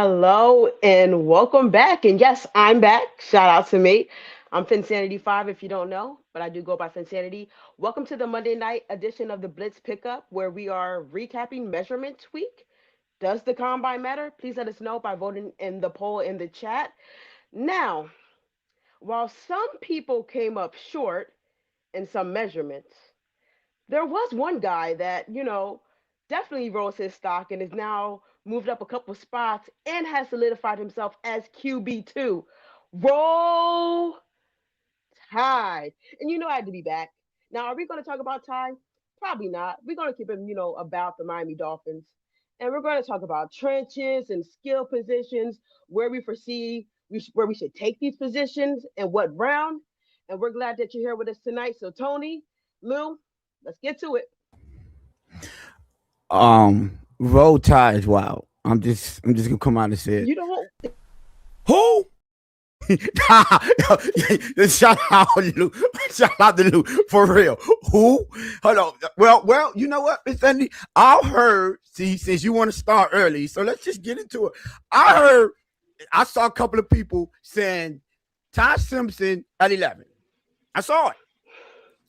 Hello and welcome back. And yes, I'm back. Shout out to me. I'm Finsanity5 if you don't know, but I do go by Finsanity. Welcome to the Monday night edition of the Blitz Pickup, where we are recapping Measurement Week. Does the combine matter? Please let us know by voting in the poll in the chat. Now, while some people came up short in some measurements, there was one guy that, definitely rose his stock and is now moved up a couple spots and has solidified himself as QB2. Roll Tide. And I had to be back. Now, are we going to talk about Ty? Probably not. We're going to keep him, about the Miami Dolphins. And we're going to talk about trenches and skill positions, where we foresee where we should take these positions and what round. And we're glad that you're here with us tonight. So, Tony, Lou, let's get to it. Roll Tide is wild. I'm just gonna come out and say it. You don't. Who? Shout out Lou. Shout out to Lou for real. Who? Hold on. Well, you know what, Miss Sandy? I heard. See, since you want to start early, so let's just get into it. I saw a couple of people saying Ty Simpson at 11. I saw it.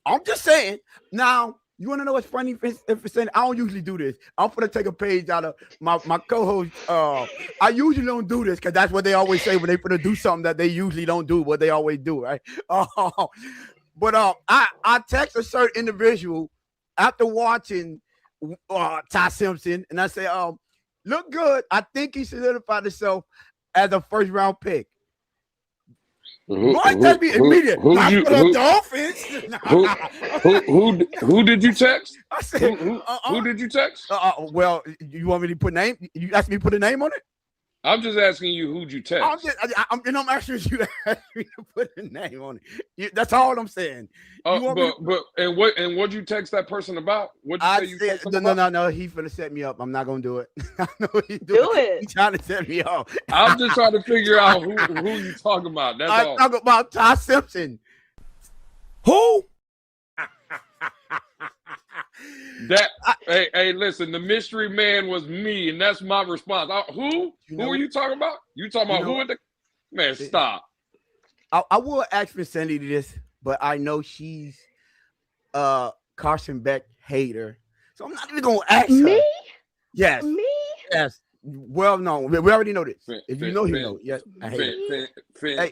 I'm just saying. Now, you want to know what's funny? If saying I don't usually do this. I'm gonna take a page out of my co-host. I usually don't do this because that's what they always say when they gonna do something that they usually don't do. What they always do, right? But I text a certain individual after watching Ty Simpson, and I say, look good. I think he solidified himself as a first round pick. Who Boy, me immediate. Dolphins. Who did you text? I said, who did you text? Well, you want me to put name? You asked me to put a name on it? I'm just asking you who'd you text. I'm asking you to ask me to put a name on it. That's all I'm saying. What'd you text that person about? What'd you say you text about? No. He's gonna set me up. I'm not gonna do it. I know he's do it. He's trying to set me up. I'm just trying to figure out who you talking about. That's all. I'm talking about Ty Simpson. Who? Hey, listen, the mystery man was me, and that's my response. Who are you talking about? You talking about who? Man, stop. I will ask Miss Sandy this, but I know she's Carson Beck hater, so I'm not even gonna ask me. Her. Yes, me. Yes. Well, no, we already know this. If you know, you know. Yes, I hate it.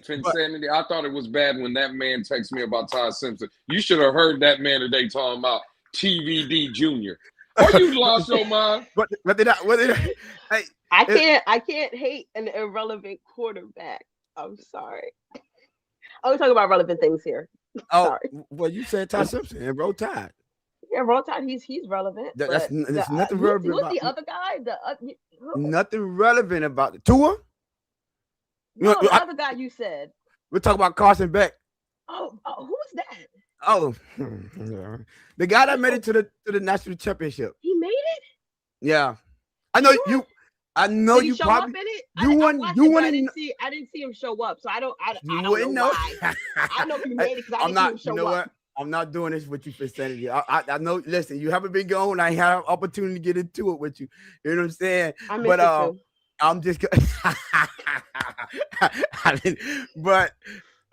Insanity. I thought it was bad when that man texted me about Ty Simpson. You should have heard that man today talking about TVD Junior. Or you lost your mind. But did I? Hey, I can't hate an irrelevant quarterback. I'm sorry. I'm talking about relevant things here. Sorry. Well, you said Ty Simpson and Roll Tide. Yeah, Roll Tide. He's relevant. There's nothing relevant. Who's the other guy? Nothing relevant about the Tua. No, the other guy you said. We're talking about Carson Beck. Oh, who's that? Oh, the guy that made it to the national championship. He made it. Yeah, I know you. I know Did he you show probably. Up in it? You won. I didn't see him show up, so I don't know why. I know he made it because I didn't see him show up. You know what? I'm not doing this with you for sanity. I know. Listen, you haven't been going. I have an opportunity to get into it with you. You know what I'm saying? I'm just. But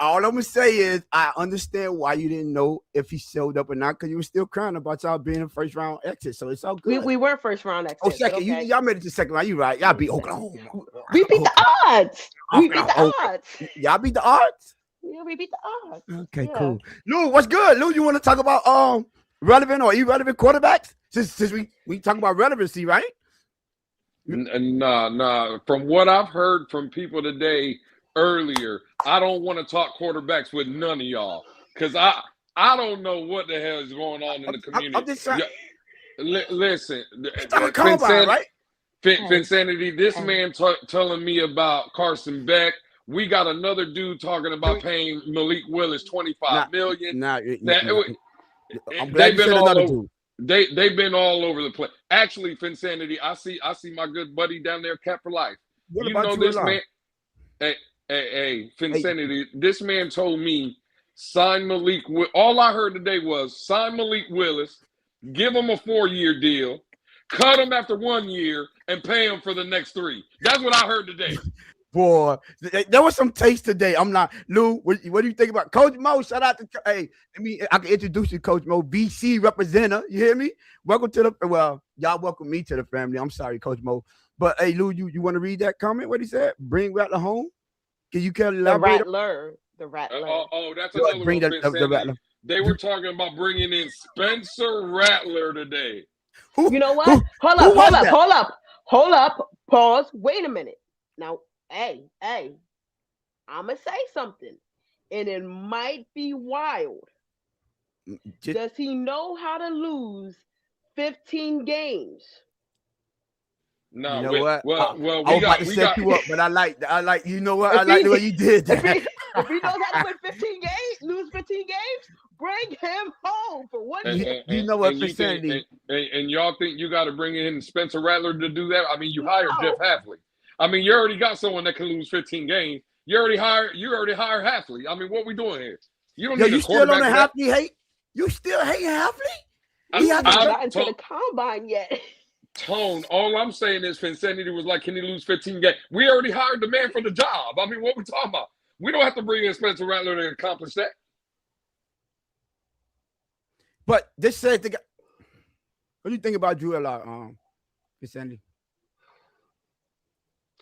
all I'm gonna say is I understand why you didn't know if he showed up or not because you were still crying about y'all being a first round exit. So it's all good. We were first round exit. Oh, second. Okay. Y'all made it to second round. You right? Y'all beat Oklahoma. We beat the odds. Y'all beat the odds. Yeah, we beat the odds. Okay, cool. Lou, what's good? Lou, you want to talk about relevant or irrelevant quarterbacks? Since we talk about relevancy, right? Nah. From what I've heard from people today earlier, I don't want to talk quarterbacks with none of y'all because I don't know what the hell is going on in the community. I'm just trying. Listen, Finsanity, this man telling me about Carson Beck. We got another dude talking about paying Malik Willis $25 million. I'm glad you said another dude. They've been all over the place. Actually, Finsanity, I see my good buddy down there, Cat for Life. What about this man? Hey, Finsanity, this man told me sign Malik. All I heard today was sign Malik Willis, give him a 4-year deal, cut him after 1 year and pay him for the next 3. That's what I heard today. Boy, there was some taste today. I'm not Lou. What do you think about Coach Mo? Shout out to I can introduce you, Coach Mo, BC representative. You hear me? Welcome to y'all welcome me to the family. I'm sorry, Coach Mo, but hey, Lou, you want to read that comment? What he said? Bring Rattler home. Can you elaborate? The Rattler. That's another Bring one. the Rattler. They were talking about bringing in Spencer Rattler today. You know what? Hold up. Pause. Wait a minute. Now, hey, I'ma say something, and it might be wild. Does he know how to lose 15 games? No, you know what? Well, I was about to set you up, but I like. You know what? I like the way you did that. If he knows how to win 15 games, lose 15 games, bring him home for 1 year. You know what? Insanity. And y'all think you got to bring in Spencer Rattler to do that? I mean, you hired Jeff Hafley. I mean, you already got someone that can lose 15 games. You already hired Hafley. I mean, what we doing here? You don't need you still on the Hafley hate? You still hating Hafley? He hasn't gotten to the combine yet. Tone, all I'm saying is Finsanity was like, can he lose 15 games? We already hired the man for the job. I mean, what we talking about? We don't have to bring in Spencer Rattler to accomplish that. But this says the guy. What do you think about Drew Finsanity?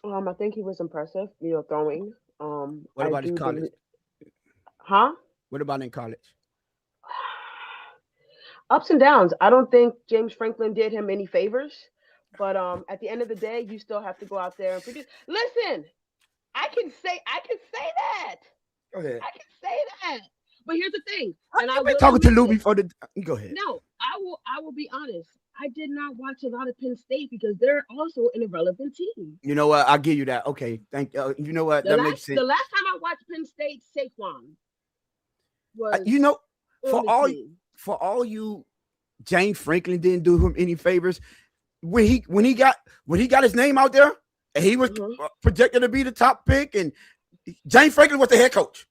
I think he was impressive, throwing. What about his college? What about in college? Ups and downs. I don't think James Franklin did him any favors, but at the end of the day, you still have to go out there and produce. Listen, I can say that. Go ahead. I can say that. But here's the thing. I've been talking to Lou before the. Go ahead. No, I will be honest. I did not watch a lot of Penn State because they're also an irrelevant team. You know what? I'll give you that. Okay, thank you. You know what? That makes sense. The last time I watched Penn State, Saquon was. For all you, James Franklin didn't do him any favors. When he got his name out there, and he was projected to be the top pick, and James Franklin was the head coach.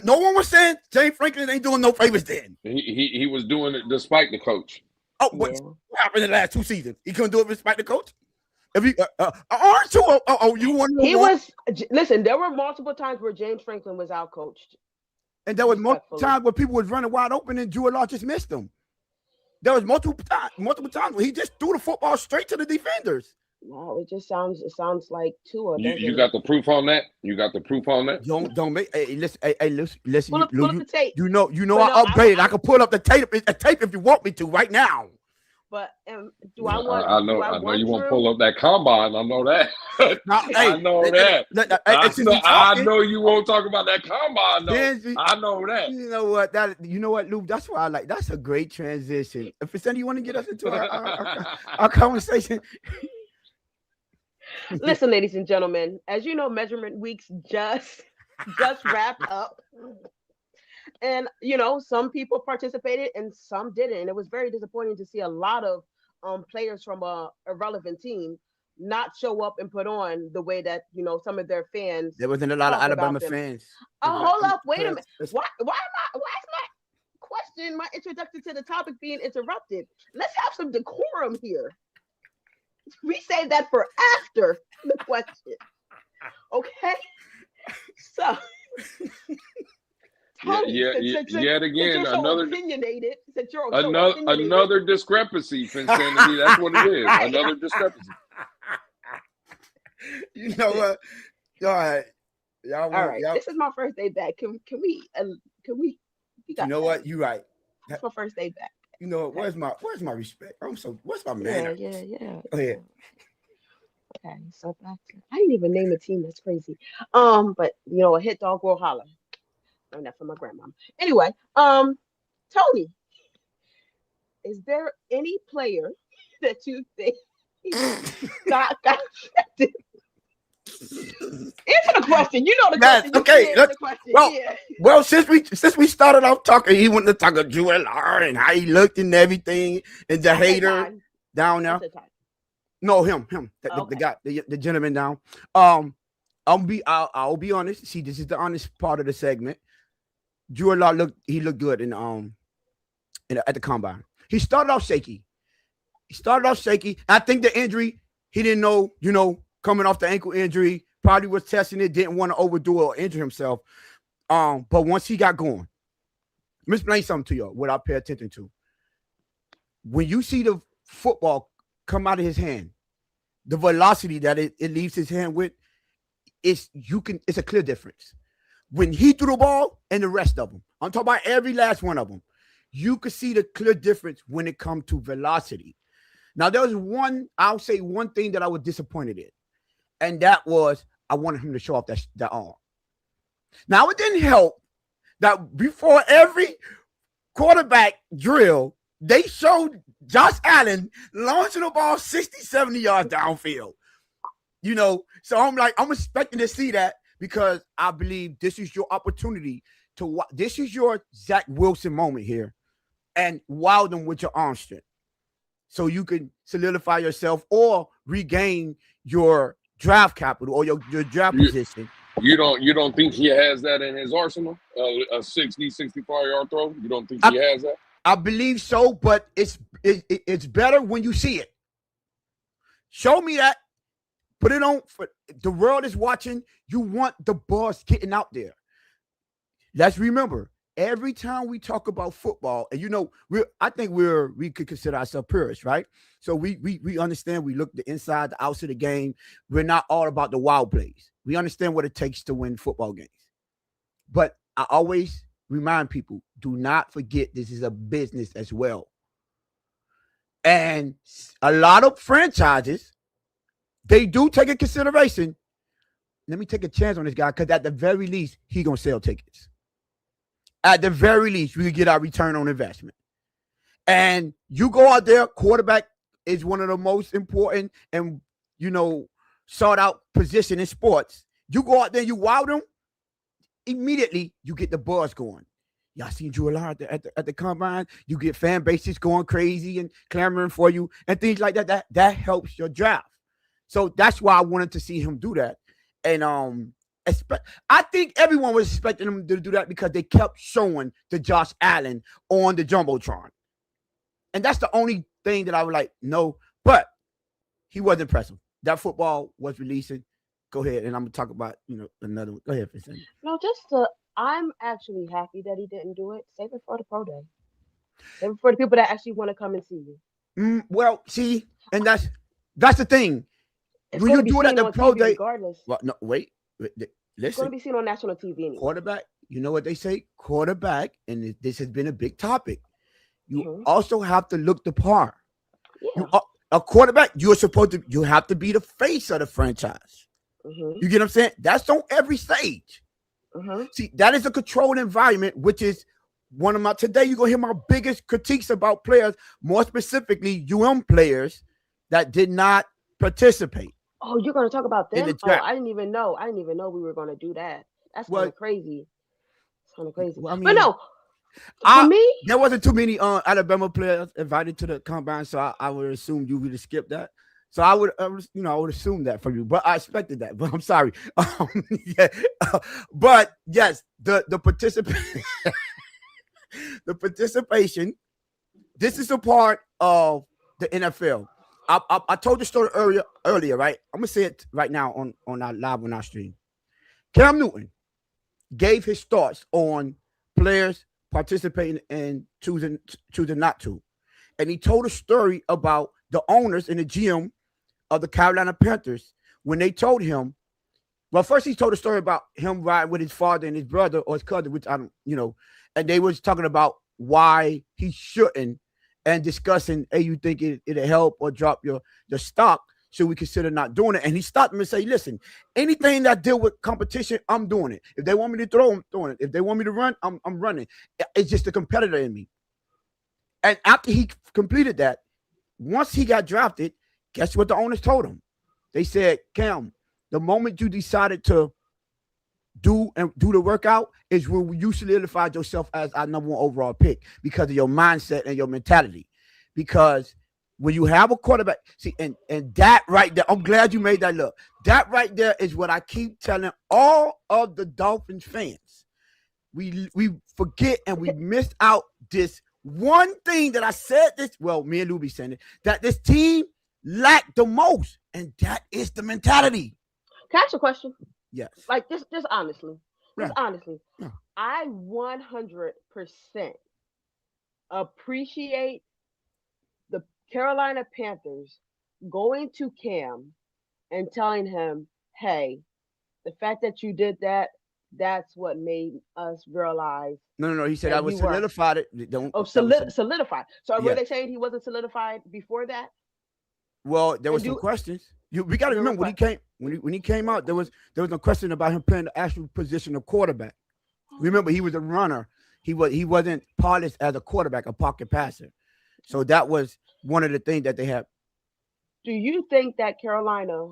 No one was saying James Franklin ain't doing no favors then. He was doing it despite the coach. Oh, what happened in the last 2 seasons? He couldn't do it despite the coach? If he aren't you? You want to? He was. Listen, there were multiple times where James Franklin was out coached, and there was multiple times where people was running wide open and Drew Law just missed them. There was multiple times where he just threw the football straight to the defenders. No, it sounds like Tua. You got the proof on that? You got the proof on that? Don't make. Hey, listen. Pull up the tape. You know I upgraded. I can pull up the tape if you want me to right now. But do I want? I know you want to pull up that combine. I know that. I know that. I know you won't talk about that combine. Though. I know that. You know what? You know what, Lou? That's why I like. That's a great transition. If it's anything you want to get us into our conversation. Listen, ladies and gentlemen, as you know, measurement weeks just wrapped up. And, some people participated and some didn't. And it was very disappointing to see a lot of players from a irrelevant team not show up and put on the way that, some of their fans. There wasn't a lot of Alabama fans. Oh, hold up. Wait a minute. Why is my question, my introduction to the topic being interrupted? Let's have some decorum here. We say that for after the question. Okay? So. Yet again, another discrepancy, Finsanity. That's what it is. Another discrepancy. You know what? All right. All right. This is my first day back. Can we? You know what? You're right. That's my first day back. You know what? Where's my respect? What's my manner? Yeah. Go ahead. Okay, so back to, I didn't even name a team. That's crazy. But a hit dog will holler. Learned that from my grandma. Anyway, Tony, is there any player that you think got affected? Answer the question. You know the question. Okay. Well, since we started off talking, he went to talk to Jewel and how he looked and everything, and the hater down there. No, him, the guy, the gentleman down. I'll be honest. See, this is the honest part of the segment. Jewel looked good at the combine. He started off shaky. He started off shaky. I think the injury, he didn't know, coming off the ankle injury, probably was testing it, didn't want to overdo it or injure himself. But once he got going, let me explain something to you, what I pay attention to. When you see the football come out of his hand, the velocity that it leaves his hand with, it's a clear difference. When he threw the ball and the rest of them, I'm talking about every last one of them, you could see the clear difference when it comes to velocity. Now, there was one thing that I was disappointed in, and that was I wanted him to show off that arm. Now, it didn't help that before every quarterback drill, they showed Josh Allen launching the ball 60, 70 yards downfield. So I'm expecting to see that because I believe this is your opportunity this is your Zach Wilson moment here, and wow them with your arm strength so you can solidify yourself or regain your draft capital or your draft position. You don't think he has that in his arsenal? A 60, 65-yard throw? You don't think he has that? I believe so, but it's better when you see it. Show me that. Put it on. The world is watching. You want the boss getting out there. Let's remember, every time we talk about football, and I think we could consider ourselves purists, right? So we understand. We look the inside, the outside of the game. We're not all about the wild plays. We understand what it takes to win football games. But I always remind people, do not forget this is a business as well. And a lot of franchises, they do take a consideration. Let me take a chance on this guy because at the very least, he going to sell tickets. At the very least, we get our return on investment. And you go out there, quarterback is one of the most important and, sought out position in sports. You go out there, you wow them, immediately you get the buzz going. Y'all seen Drew Allard at the combine. You get fan bases going crazy and clamoring for you and things like that. That helps your draft. So that's why I wanted to see him do that. And I think everyone was expecting him to do that because they kept showing the Josh Allen on the Jumbotron. And that's the only thing that I would like, no. But he was impressive. That football was releasing. Go ahead, and I'm gonna talk about another one. Go ahead, Vincent. No, I'm actually happy that he didn't do it. Save it for the pro day. Save it for the people that actually want to come and see you. Well, see, and that's the thing. It's when you do it at the pro day, regardless. Well, no, wait. Listen. It's going to be seen on national TV anyway. Quarterback. You know what they say? Quarterback, and this has been a big topic. You also have to look the part. Yeah. A quarterback, you have to be the face of the franchise. You get what I'm saying? That's on every stage. See, that is a controlled environment, which is one of today you're going to hear my biggest critiques about players, more specifically UM players that did not participate. Oh, you're going to talk about them? Oh, I didn't even know. We were going to do that. That's kind of crazy. It's kind of crazy. Well, I mean, but no, for me, there wasn't too many Alabama players invited to the combine, so I would assume you would have skipped that. So I would assume that from you, but I expected that. But I'm sorry. But yes, the participation, the participation. This is a part of the NFL. I told the story earlier, right? I'm gonna say it right now on our live on our stream. Cam Newton gave his thoughts on players participating and choosing not to, and he told a story about the owners and the GM of the Carolina Panthers when they told him. Well, first he told a story about him riding with his father and his brother or his cousin, which I don't, and they was talking about why he shouldn't and discussing, hey, you think it'll help or drop your stock? Should we consider not doing it? And he stopped him and say, listen, anything that deal with competition, I'm doing it. If they want me to throw, I'm throwing it. If they want me to run, I'm running. It's just a competitor in me. And after he completed that, once he got drafted, guess what the owners told him? They said, Cam, the moment you decided to do the workout is when you solidified yourself as our number one overall pick because of your mindset and your mentality. Because when you have a quarterback, see, and that right there, I'm glad you made that look. That right there is what I keep telling all of the Dolphins fans. We forget and we missed out this one thing that I said this, well, me and Lou be saying it, that this team lacked the most, and that is the mentality. Can I ask you a question? Yes. Like just honestly, just Yeah. honestly, Yeah. I 100% appreciate the Carolina Panthers going to Cam and telling him, "Hey, the fact that you did that, that's what made us realize No. He said I that was you were solidified it. Don't oh that was solidified." So were yeah. they saying he wasn't solidified before that? Well, there And was some do questions. We got to there were remember when he questions. came when he came out, there was no question about him playing the actual position of quarterback. Remember, he was a runner. He wasn't polished as a quarterback, a pocket passer. So that was one of the things that they had. Do you think that Carolina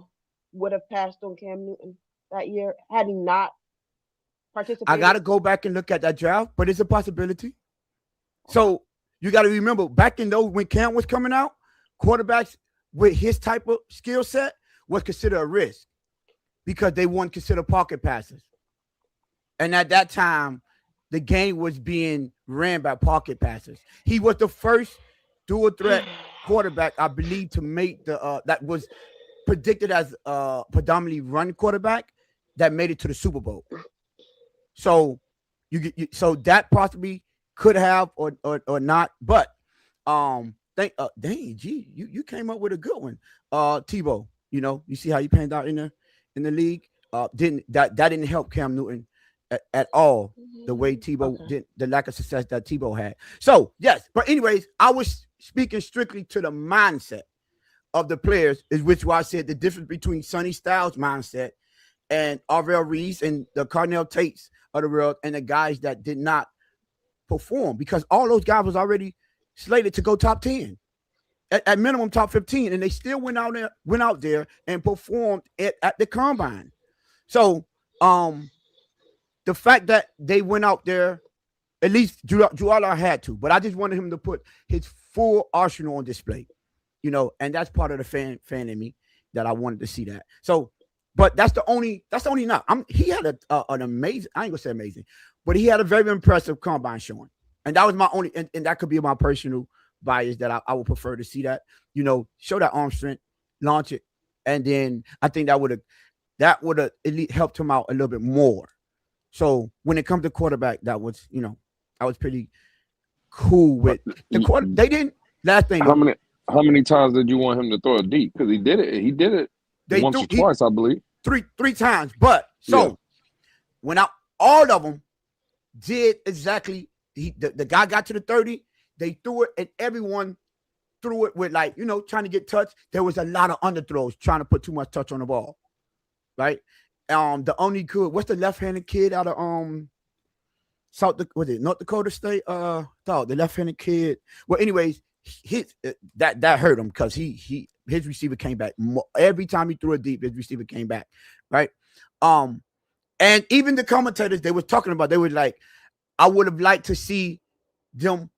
would have passed on Cam Newton that year had he not I got participated? to go back and look at that draft, but it's a possibility. So you got to remember back in those when Cam was coming out, quarterbacks with his type of skill set was considered a risk because they weren't considered pocket passers. And at that time, the game was being ran by pocket passers. He was the first dual threat quarterback, I believe, to make the that was predicted as predominantly run quarterback that made it to the Super Bowl. So so that possibly could have or not, but dang, gee, you came up with a good one, Tebow. You see how you panned out in the league. Didn't that didn't help Cam Newton at all the way Tebow Okay. did, the lack of success that Tebow had. So yes, but anyways, I was speaking strictly to the mindset of the players, is which why I said the difference between Sonny Styles' mindset and Arvell Reese and the Carnell Tates of the world and the guys that did not perform, because all those guys was already slated to go top 10 at minimum top 15, and they still went out there and performed at the combine. So the fact that they went out there, at least Drew had to, but I just wanted him to put his full arsenal on display, and that's part of the fan in me that I wanted to see that. So, but that's the only knock. He had an amazing, I ain't gonna say amazing, but he had a very impressive combine showing, and that was my only, and that could be my personal bias that I would prefer to see that, show that arm strength, launch it, and then I think that would have at least helped him out a little bit more. So when it comes to quarterback, that was I was pretty cool with the quarter. They didn't. Last thing, How many times did you want him to throw it deep? Because he did it. He did it they once threw or twice, I believe. three times. But so when all of them did exactly, the guy got to the 30, they threw it, and everyone threw it with trying to get touch. There was a lot of underthrows trying to put too much touch on the ball, right? The only good, what's the left-handed kid out of North Dakota State? The left-handed kid. Well, anyways, that hurt him because his receiver came back every time he threw it deep. His receiver came back, right? And even the commentators they were talking about, they were like, I would have liked to see them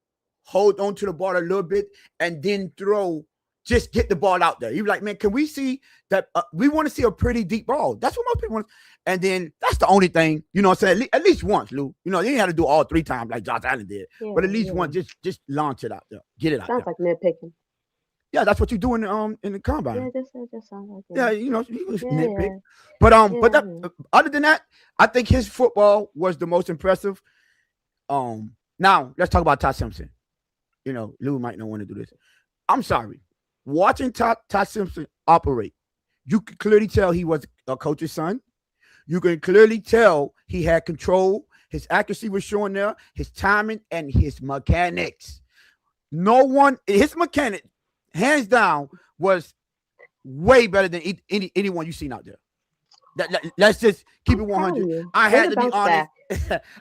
hold on to the ball a little bit and then just get the ball out there. You're like, man, can we see that? We want to see a pretty deep ball. That's what most people want. And then that's the only thing, I'm saying, at least once, Lou. You didn't have to do all 3 times like Josh Allen did. Yeah, but at least once, just launch it out there. Get it out sounds there. like nitpicking. Yeah, that's what you do in the combine. Yeah, just sounds like Yeah, that. he was Yeah. nitpick. But other than that, I think his football was the most impressive. Now let's talk about Todd Simpson. Lou might not want to do this. I'm sorry. Watching Todd Simpson operate, you could clearly tell he was a coach's son. You can clearly tell he had control. His accuracy was showing there, his timing, and his mechanics. His mechanic, hands down, was way better than anyone you've seen out there. Let's just keep it 100. I had to be honest.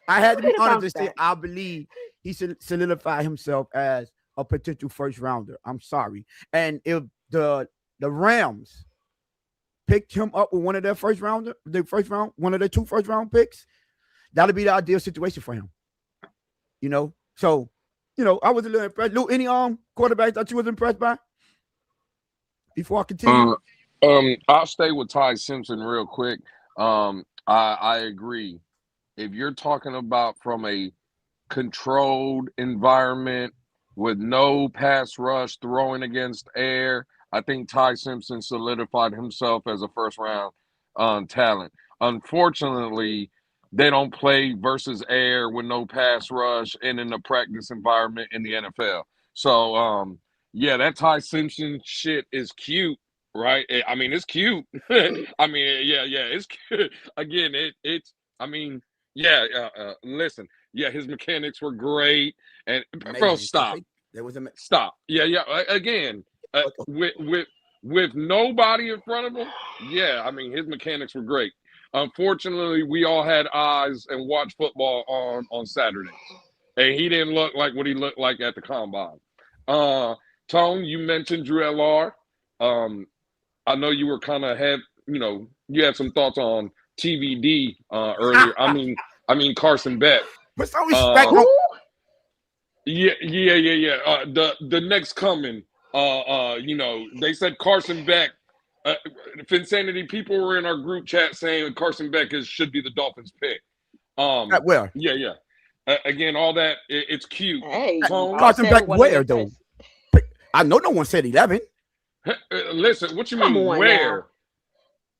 I had to be honest and say I believe he solidified himself as a potential first rounder. I'm sorry. And if the Rams picked him up with one of their one of their 2 first round picks, that'll be the ideal situation for him. So, I was a little impressed. Lou, any quarterbacks that you was impressed by before I continue? I'll stay with Ty Simpson real quick. I agree. If you're talking about from a controlled environment, with no pass rush throwing against air. I think Ty Simpson solidified himself as a first round talent. Unfortunately, they don't play versus air with no pass rush and in a practice environment in the NFL. So, yeah, that Ty Simpson shit is cute, right? I mean, it's cute. I mean, yeah, it's cute. Again, it's. I mean, yeah. Listen, yeah, his mechanics were great, and bro, Amazing. stop. There was a Stop. Yeah. Again, with nobody in front of him, yeah. I mean, his mechanics were great. Unfortunately, we all had eyes and watched football on Saturdays, and he didn't look like what he looked like at the combine. Uh, Tone, you mentioned Drew L.R. I know you were kind of you had some thoughts on TVD earlier. I mean Carson Beck. put some respect Uh, on. Who? yeah. The next coming. They said Carson Beck. Uh, Finsanity people were in our group chat saying Carson Beck should be the Dolphins pick. Where? Yeah. Again, all that it's cute. Hey, Tone, I'll Carson say back it one of where their though? picks. I know no one said 11. listen. What you Come mean? on now. Where?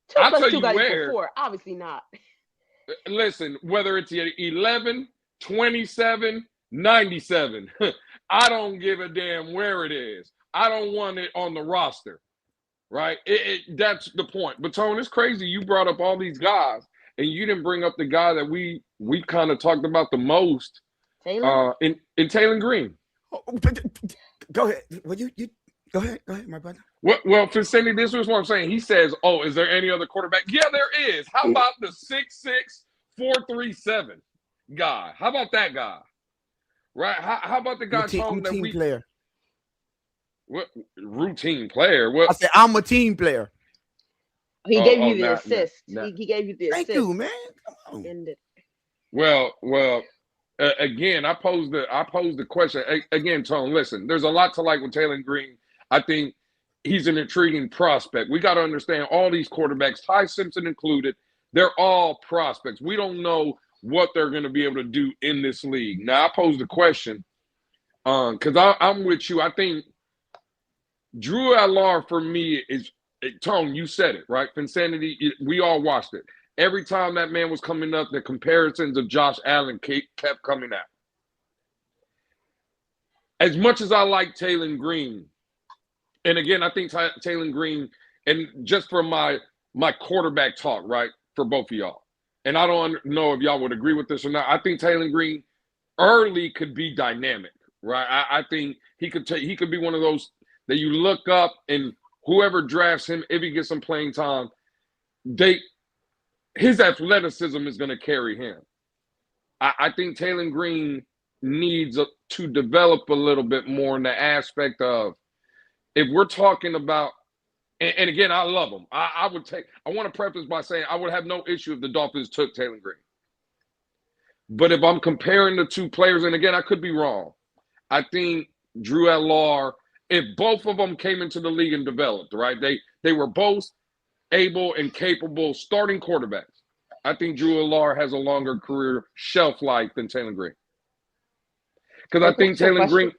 2 I'll plus tell 2 you got equal where. 4. Obviously not. Listen, whether it's 11, 27, 97, I don't give a damn where it is. I don't want it on the roster, right? That's the point. But Tone, it's crazy. You brought up all these guys, and you didn't bring up the guy that we kind of talked about the most Taylor? in Taylor Green. Go ahead. Well, you go ahead, my brother. Well, for Cindy, this was what I'm saying. He says, "Oh, is there any other quarterback?" Yeah, there is. How about the 6'6", 437 guy? How about that guy? Right? How about the guy I'm a Tone that team player. what routine player? I What? said I'm a team player. He gave you the Not, assist. not. He gave you the Thank assist. you, man. Come on. And Well. Again, I posed the question again, Tone. Listen, there's a lot to like with Taylor Green. I think he's an intriguing prospect. We got to understand all these quarterbacks, Ty Simpson included. They're all prospects. We don't know what they're going to be able to do in this league. Now, I posed the question because I'm with you. I think Drew Allar for me is Tone. You said it right. Insanity. We all watched it. Every time that man was coming up, the comparisons of Josh Allen kept coming out. As much as I like Taylor Green, and again, I think Taylor Green, and just for my quarterback talk, right, for both of y'all, and I don't know if y'all would agree with this or not. I think Taylor Green early could be dynamic, right? I think he could be one of those that you look up and whoever drafts him, if he gets some playing time, his athleticism is going to carry him. I think Taylor Green needs to develop a little bit more in the aspect of if we're talking about, and again, I love him. I want to preface by saying I would have no issue if the Dolphins took Taylor Green. But if I'm comparing the two players, and again, I could be wrong, I think Drew Allar, if both of them came into the league and developed, right, they were both able and capable starting quarterbacks. I think Drew Allar has a longer career shelf life than Taylor Green. Because I think Taylor Green.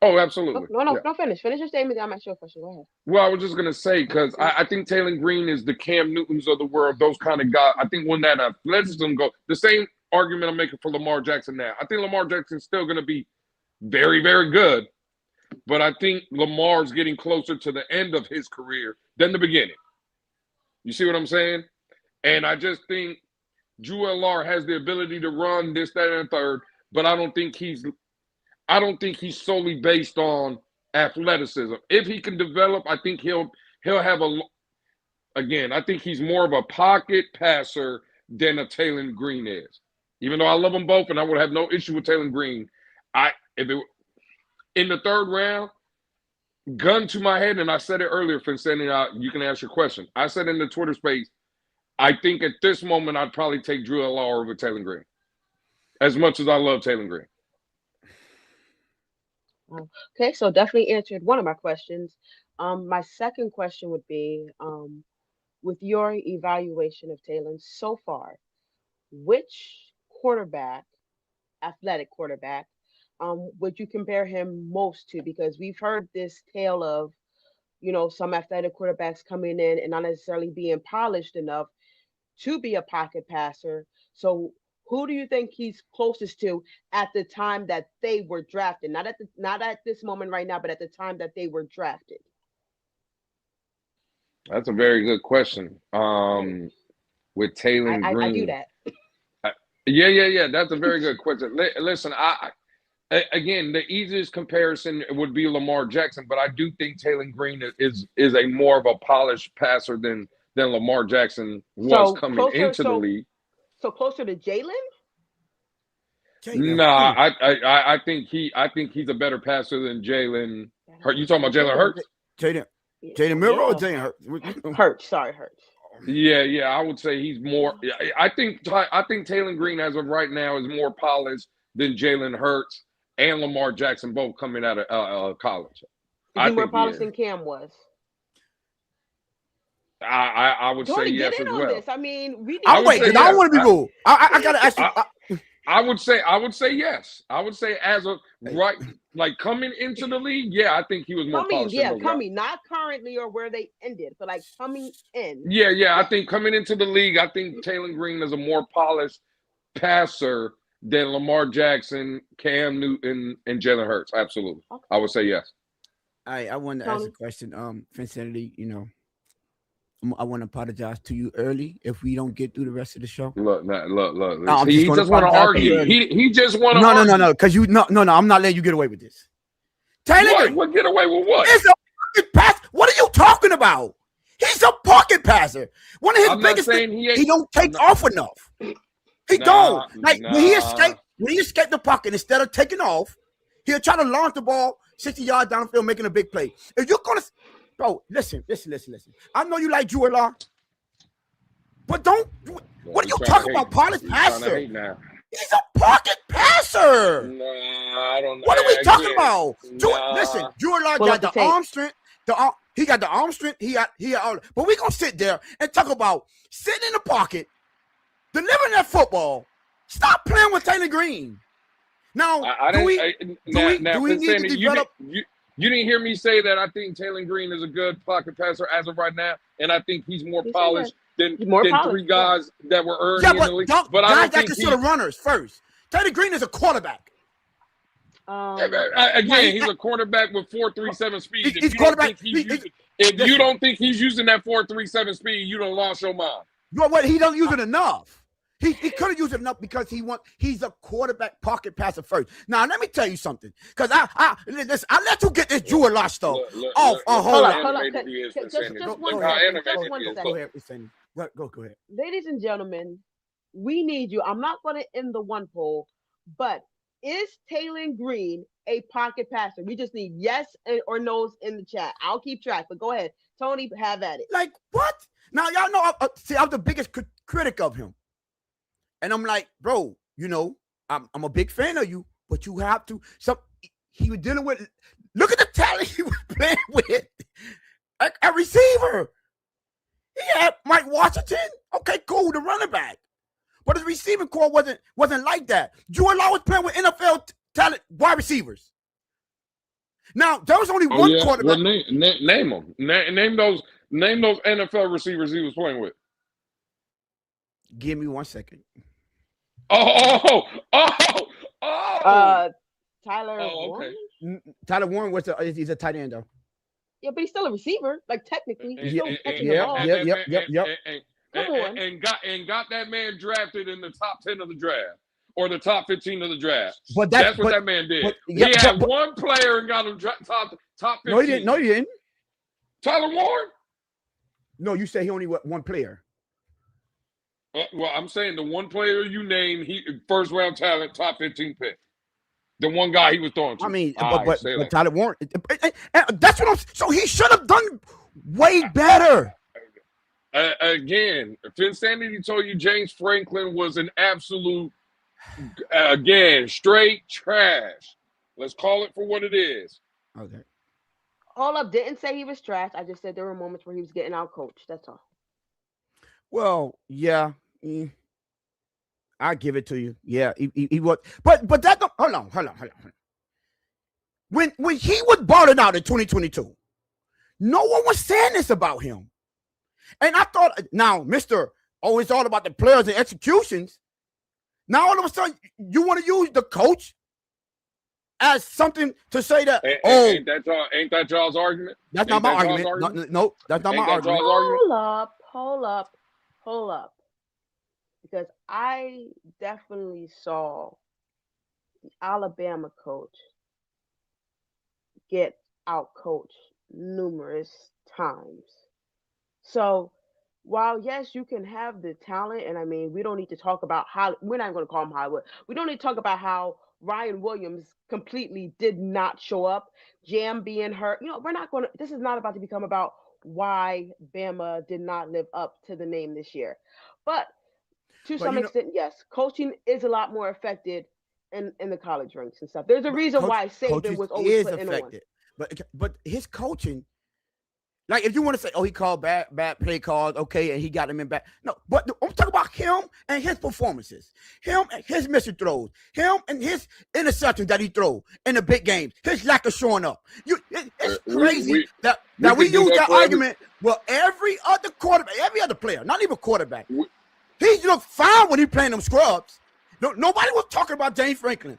Oh, absolutely. No. Finish your statement. I'm not sure question. Go ahead. Well, I was just gonna say because I think Taylor Green is the Cam Newtons of the world. Those kind of guys. I think when that athleticism go, the same argument I'm making for Lamar Jackson now. I think Lamar Jackson's still gonna be very, very good, but I think Lamar's getting closer to the end of his career than the beginning. You see what I'm saying? And I just think Drew Allar has the ability to run this, that, and third, but I don't think he's solely based on athleticism. If he can develop, I think he'll have I think he's more of a pocket passer than a Taylor Green is. Even though I love them both and I would have no issue with Taylor Green, in the third round, gun to my head, and I said it earlier, Finsanity, you can ask your question. I said in the Twitter space, I think at this moment I'd probably take Drew Allar over Taylor Green. As much as I love Taylor Green. Okay, so definitely answered one of my questions. My second question would be, with your evaluation of Taylor so far, which quarterback, athletic quarterback, would you compare him most to? Because we've heard this tale of, some athletic quarterbacks coming in and not necessarily being polished enough to be a pocket passer. So who do you think he's closest to at the time that they were drafted? Not at this moment right now, but at the time that they were drafted. That's a very good question. Yeah, With Taylor I do Green, that. I- yeah. That's a very good question. Listen, again, the easiest comparison would be Lamar Jackson, but I do think Taylor Green is a more of a polished passer than Lamar Jackson was So coming closer, into the so league. so closer to Jalen. Jalen Nah, Hurts. I think he's a better passer than Jalen Hurt. You talking about Jalen Okay. Hurts? Jaden Yeah. Jaden Miller or Yeah. Jalen Hurts? Hurts. Sorry, Hurts. Yeah. I would say he's more. I think Taylor Green as of right now is more polished than Jalen Hurts and Lamar Jackson both coming out of college. Is I he more think he polished is. than Cam was? I would say Tony, get yes in as on well. this. I mean, we I need I'll would wait say because I don't yes. want to be rude. I gotta ask you. I would say as of Hey, right, like coming into the league, yeah, I think he was more coming, polished than yeah, those guys. coming, not currently or where they ended, but like coming in. Yeah. I Yes. think coming into the league, I think Taylor Green is a more polished passer than Lamar Jackson, Cam Newton, and Jalen Hurts. Absolutely, Okay. I would say yes. I wanted to ask a Tony. question. Vicinity, I want to apologize to you early if we don't get through the rest of the show. Look. No, I'm See, just he going to just want to apologize to you argue. early. He just want to No, argue. because no, I'm not letting you get away with this. Taylor What? Green What? Get away with what? is a pocket pass. What are you talking about? He's a pocket passer. One of his I'm not biggest saying things, he ain't. he don't I'm take not. off enough. He Nah, don't. Like nah. when he escaped the pocket, instead of taking off, he'll try to launch the ball 60 yards downfield, making a big play. If you're gonna, bro, listen. I know you like Drew Law, but don't. What are You you trying to talking hate? about? Polished You trying to passer. hate now? He's a pocket passer. Nah, I don't. What are we talking Again, about? Listen, nah. Drew Law Pull up got the the tape. arm strength. He got the arm strength. He got all. But we gonna sit there and talk about sitting in the pocket, delivering that football. Stop playing with Taylor Green. Now, I do didn't. we Now, do we need to Sandy, develop? you didn't hear me say that I think Taylor Green is a good pocket passer as of right now, and I think he's more You said yes. polished than He's more than polished. three Yeah. guys that were early Yeah, in the but league. guys But I don't that think consider runners first. Taylor Green is a quarterback. Again, he's a quarterback with 4.37 speed. He's quarterback. If you Listen, don't think he's using that 4.37 speed, you don't lost your mind. what he don't use it enough. He could have used it enough because he's a quarterback pocket passer first. Now let me tell you something, because I let you get this Drew Lock stuff off. Look Hold how up. animated he is, Just Sandy. one Look how second. animated Just he one is. second. Go ahead, Sandy. Go ahead. Ladies and gentlemen, we need you. I'm not going to end the one poll, but is Taylor Green a pocket passer? We just need yes or no's in the chat. I'll keep track, but go ahead. Tony, have at it. Like what? Now y'all know. I'm the biggest critic of him, and I'm like, bro, I'm a big fan of you, but you have to. He was dealing with. Look at the talent he was playing with. A receiver. He had Mike Washington. Okay, cool, the running back. But his receiving core wasn't like that. Drew Law was playing with NFL talent wide receivers. Now there was only one quarterback. Well, name them. Name those NFL receivers he was playing with. Give me 1 second. Oh. Tyler Oh, Warren? okay. Tyler Warren he's a tight end though. Yeah, but he's still a receiver. Like technically, he's still catching yeah, the ball. Yep. Come on. And got that man drafted in the top 10 of the draft or the top 15 of the draft. But that's what that man did. He had one player and got him top 15. No, he didn't. Tyler Warren? No, you say he only one player. Well, I'm saying the one player you named, he first round talent, top 15 pick. The one guy he was throwing to. I mean, but but Tyler Warren. That's what I'm. So he should have done way better. Again, Finsanity told you James Franklin was an absolute, again, straight trash. Let's call it for what it is. Okay. Hold up, didn't say he was trash. I just said there were moments where he was getting out coached. That's all. Well, yeah. I give it to you. Yeah, he was. But that don't. Hold on. when he was balling out in 2022, no one was saying this about him. And I thought, now, Mr. Oh, it's all about the players and executions. Now all of a sudden, you want to use the coach as something to say that, ain't that y'all's argument? That's not my argument. No, that's not my argument. Hold up. Because I definitely saw the Alabama coach get out-coached numerous times. So while yes, you can have the talent, and I mean, we don't need to talk about how we're not going to call him Hollywood. We don't need to talk about how Ryan Williams completely did not show up, Jam being hurt. We're not going to. This is not about to become about why Bama did not live up to the name this year, but to some extent, yes, coaching is a lot more affected in the college ranks and stuff. There's a reason why Saban was always put in one. But his coaching. Like, if you want to say, he called bad play calls, okay, and he got him in back. No, but I'm talking about him and his performances, him and his missing throws, him and his interceptions that he throw in the big games, his lack of showing up. It's crazy that we use that argument. Well, every other quarterback, every other player, not even quarterback, he looked fine when he playing them scrubs. Nobody was talking about James Franklin.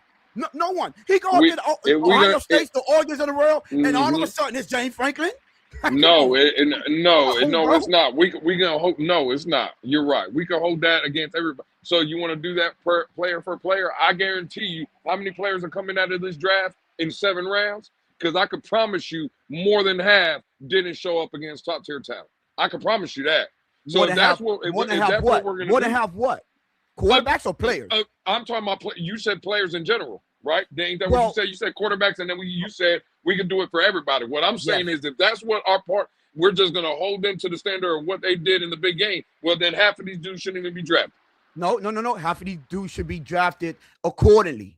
No one. He goes to the Ohio States, the Oregons of the world, and all of a sudden it's James Franklin. No, it's not. We can hope. No, it's not. You're right. We can hold that against everybody. So you want to do that player for player? I guarantee you, how many players are coming out of this draft in 7 rounds? Because I could promise you, more than half didn't show up against top tier talent. I can promise you that. So that's what we're going to do. More than half what? Quarterbacks or players? I'm talking about. You said players in general, right? Ain't that what you said? You said quarterbacks, and then you said we can do it for everybody. What I'm saying is, if that's what our part, we're just going to hold them to the standard of what they did in the big game. Well, then half of these dudes shouldn't even be drafted. No. Half of these dudes should be drafted accordingly.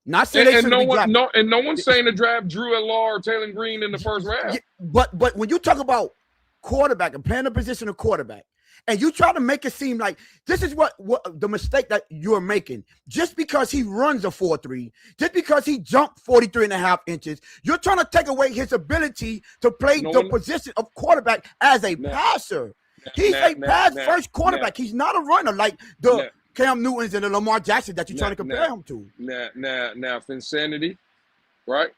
Not saying they should be drafted. No one's saying to draft Drew Law or Taylor Green in the first round. Yeah, but when you talk about quarterback and playing the position of quarterback, and you try to make it seem like this is what the mistake that you're making. Just because he runs a 4.3, just because he jumped 43.5 inches, you're trying to take away his ability to play the position of quarterback as a passer. He's a pass-first quarterback. He's not a runner like the Cam Newtons and the Lamar Jackson that you're trying to compare him to. Now, Finsanity, right?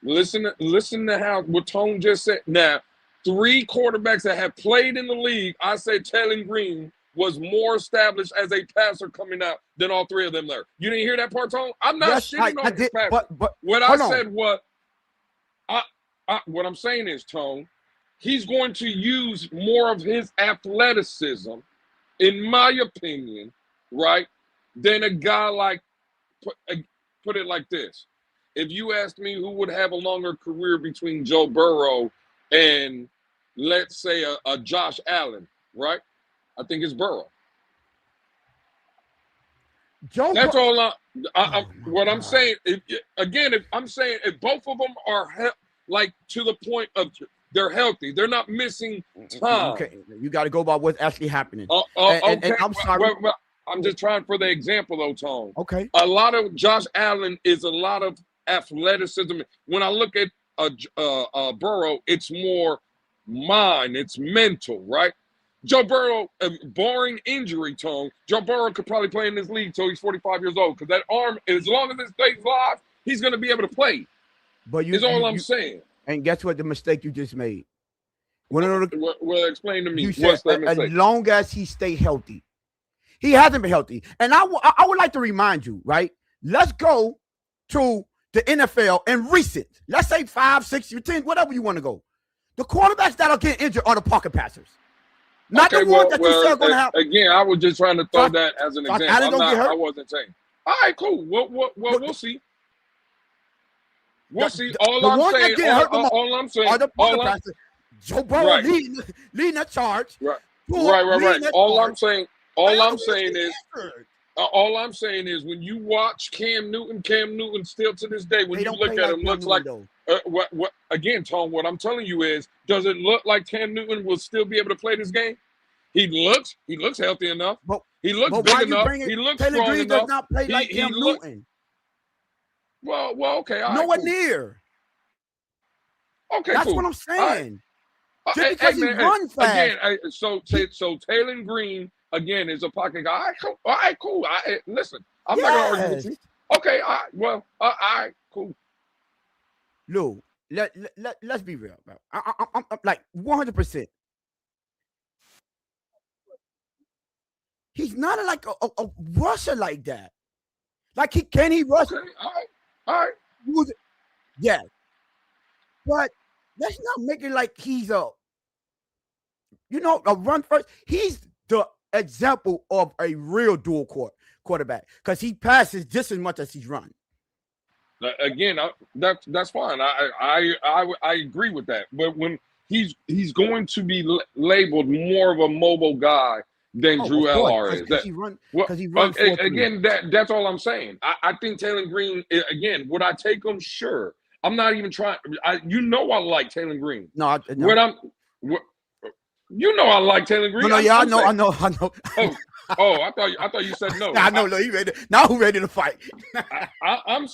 Listen to how what Tone just said. Now, 3 quarterbacks that have played in the league, I say Taylor Green was more established as a passer coming out than all 3 of them there. You didn't hear that part, Tone? I'm not shitting on his passer. But what I said was, what I'm saying is, Tone, he's going to use more of his athleticism, in my opinion, right, than a guy like, put it like this. If you asked me who would have a longer career between Joe Burrow and let's say a Josh Allen, right? I think it's Burrow. That's all. What I'm saying. If both of them are like to the point of they're healthy, they're not missing time. Okay, you got to go by what's actually happening. Okay, and I'm sorry. I'm just trying for the example, though, Tone. Okay. A lot of Josh Allen is a lot of athleticism. When I look at Burrow, it's more mind, it's mental, right? Joe Burrow, barring injury, Tone, Joe Burrow could probably play in this league till he's 45 years old because that arm, as long as it stays live, he's going to be able to play. But is all I'm saying. And guess what? The mistake you just made. Well, explain to me. You said as long as he stay healthy, he hasn't been healthy. And I would like to remind you, right? Let's go to the NFL and recent. Let's say 5, 6, 10, whatever you want to go. The quarterbacks that are getting injured are the pocket passers. Not the ones that you said are going to have. Again, I was just trying to throw that as an example. I wasn't saying. All right, cool. We'll see. We'll see. All I'm saying are the pocket passers. Joe Burrow leading that charge. Right. All I'm saying is when you watch Cam Newton still to this day, when you look at him, looks like what again, Tom, what I'm telling you is, does it look like Cam Newton will still be able to play this game? He looks healthy enough. He looks big enough. He looks strong enough. Does not play like Cam Newton. Well, okay, all right, Nowhere cool. near. Okay, That's cool. what I'm saying. Just Hey, because he man, runs fast. again, so Taylor Green again is a pocket guy. All right, cool. Listen, I'm not gonna argue with Yes. you. Okay, all right, cool. Lou, let's be real, bro. I'm like 100%. He's not like a rusher like that. Like he rush? Okay, all right. Yeah, but let's not make it like he's a run first. He's the example of a real dual quarterback because he passes just as much as he's run. Again, that's fine. I agree with that. But when he's going to be labeled more of a mobile guy than Drew LR is. Because he runs 4-3. Again, that's all I'm saying. I think Taylor Green, again, would I take him? Sure. I'm not even trying. I like Taylor Green. No. I like Taylor Green. No, yeah, I know. I thought you said no. I know. Look, he ready. Now who ready to fight? I'm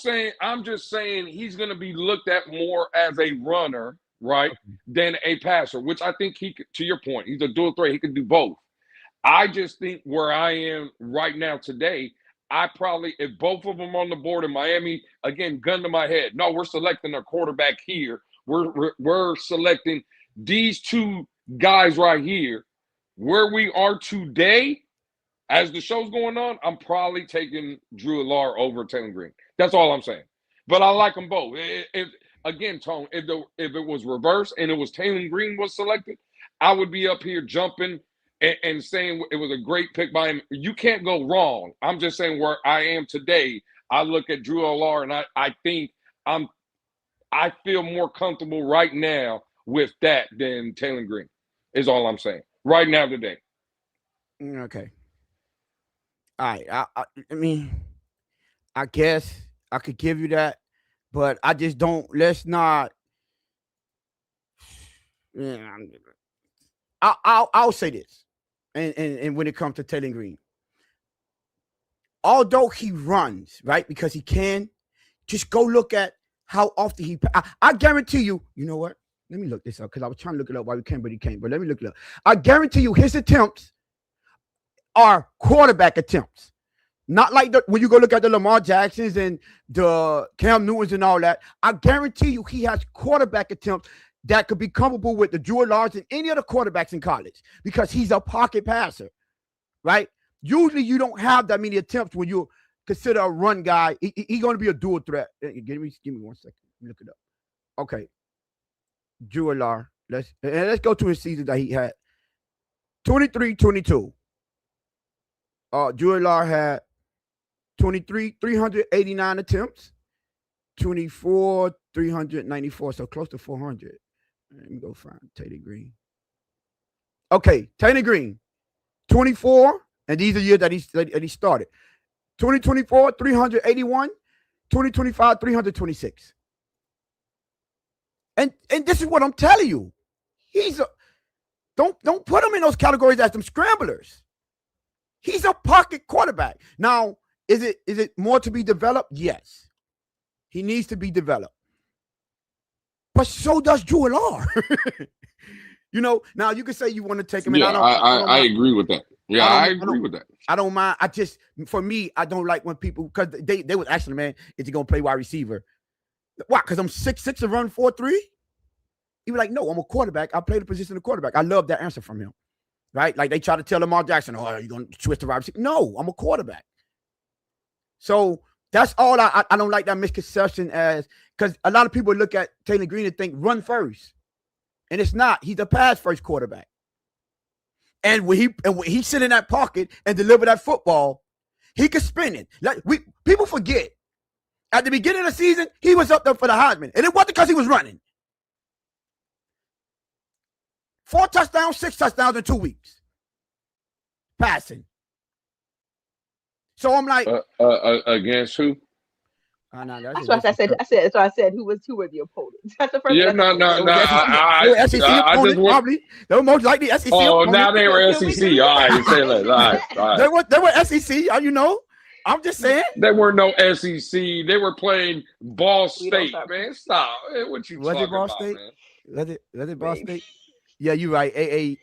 just saying he's going to be looked at more as a runner, right, than a passer, which I think he could, to your point, he's a dual threat. He can do both. I just think where I am right now today, I probably, if both of them on the board in Miami, again, gun to my head. No, we're selecting a quarterback here. We're selecting these two guys right here. Where we are today, as the show's going on, I'm probably taking Drew Allar over Taylor Green. That's all I'm saying. But I like them both. Again, Tone, if it was reversed and it was Taylor Green was selected, I would be up here jumping and saying it was a great pick by him. You can't go wrong. I'm just saying where I am today, I look at Drew Allar and I think I feel more comfortable right now with that than Taylor Green, is all I'm saying. Right now today. Okay. All right. I mean, I guess I could give you that, but I just don't. Let's not. Yeah, I'll say this, and when it comes to Taylor Green, although he runs right because he can, just go look at how often he. I guarantee you. You know what? Let me look this up because I was trying to look it up while we can, but he can't. But let me look it up. I guarantee you, his attempts are quarterback attempts. Not like when you go look at the Lamar Jacksons and the Cam Newtons and all that. I guarantee you he has quarterback attempts that could be comparable with the Drew Allars and any other quarterbacks in college because he's a pocket passer, right? Usually you don't have that many attempts when you consider a run guy. He's going to be a dual threat. Give me 1 second. Let me look it up. Okay. Drew Allar. Let's go to his season that he had. 23-22. Drew Allar had 389 attempts, 394, so close to 400. Let me go find Taylor Green. Okay, Taylor Green, 24, and these are years that he started. 2024, 381, 2025, 326. And this is what I'm telling you. Don't put him in those categories as some scramblers. He's a pocket quarterback. Now, is it more to be developed? Yes. He needs to be developed. But so does Drew Allar. Now you can say you want to take him. Yeah, I agree with that. Yeah, I agree with that. I don't mind. For me, I don't like when people, because they was asking, man, is he going to play wide receiver? Why? Because I'm 6'6" and run 4.3? He was like, no, I'm a quarterback. I play the position of quarterback. I love that answer from him. Right? Like they try to tell Lamar Jackson, oh, are you going to switch to wide receiver? No, I'm a quarterback. So that's all I don't like that misconception as, because a lot of people look at Taylor Green and think run first. And it's not. He's a pass first quarterback. And when he sit in that pocket and deliver that football, he can spin it. Like people forget. At the beginning of the season, he was up there for the Heisman. And it wasn't because he was running. 4 touchdowns, 6 touchdowns in 2 weeks. Passing. So I'm like, against who? No, that's what I said. So I said, who were the opponents? That's the first. Yeah, no. SEC opponent, probably. They were most likely SEC. Oh, opponent. now they were SEC. All right, say that. All right. They were SEC. You know. I'm just saying. They weren't no SEC. They were playing Ball We don't State, stop. man. Stop. Man, what you Was it talking Ball about, State? man? Was it Ball Maybe. State? Yeah, you're right. You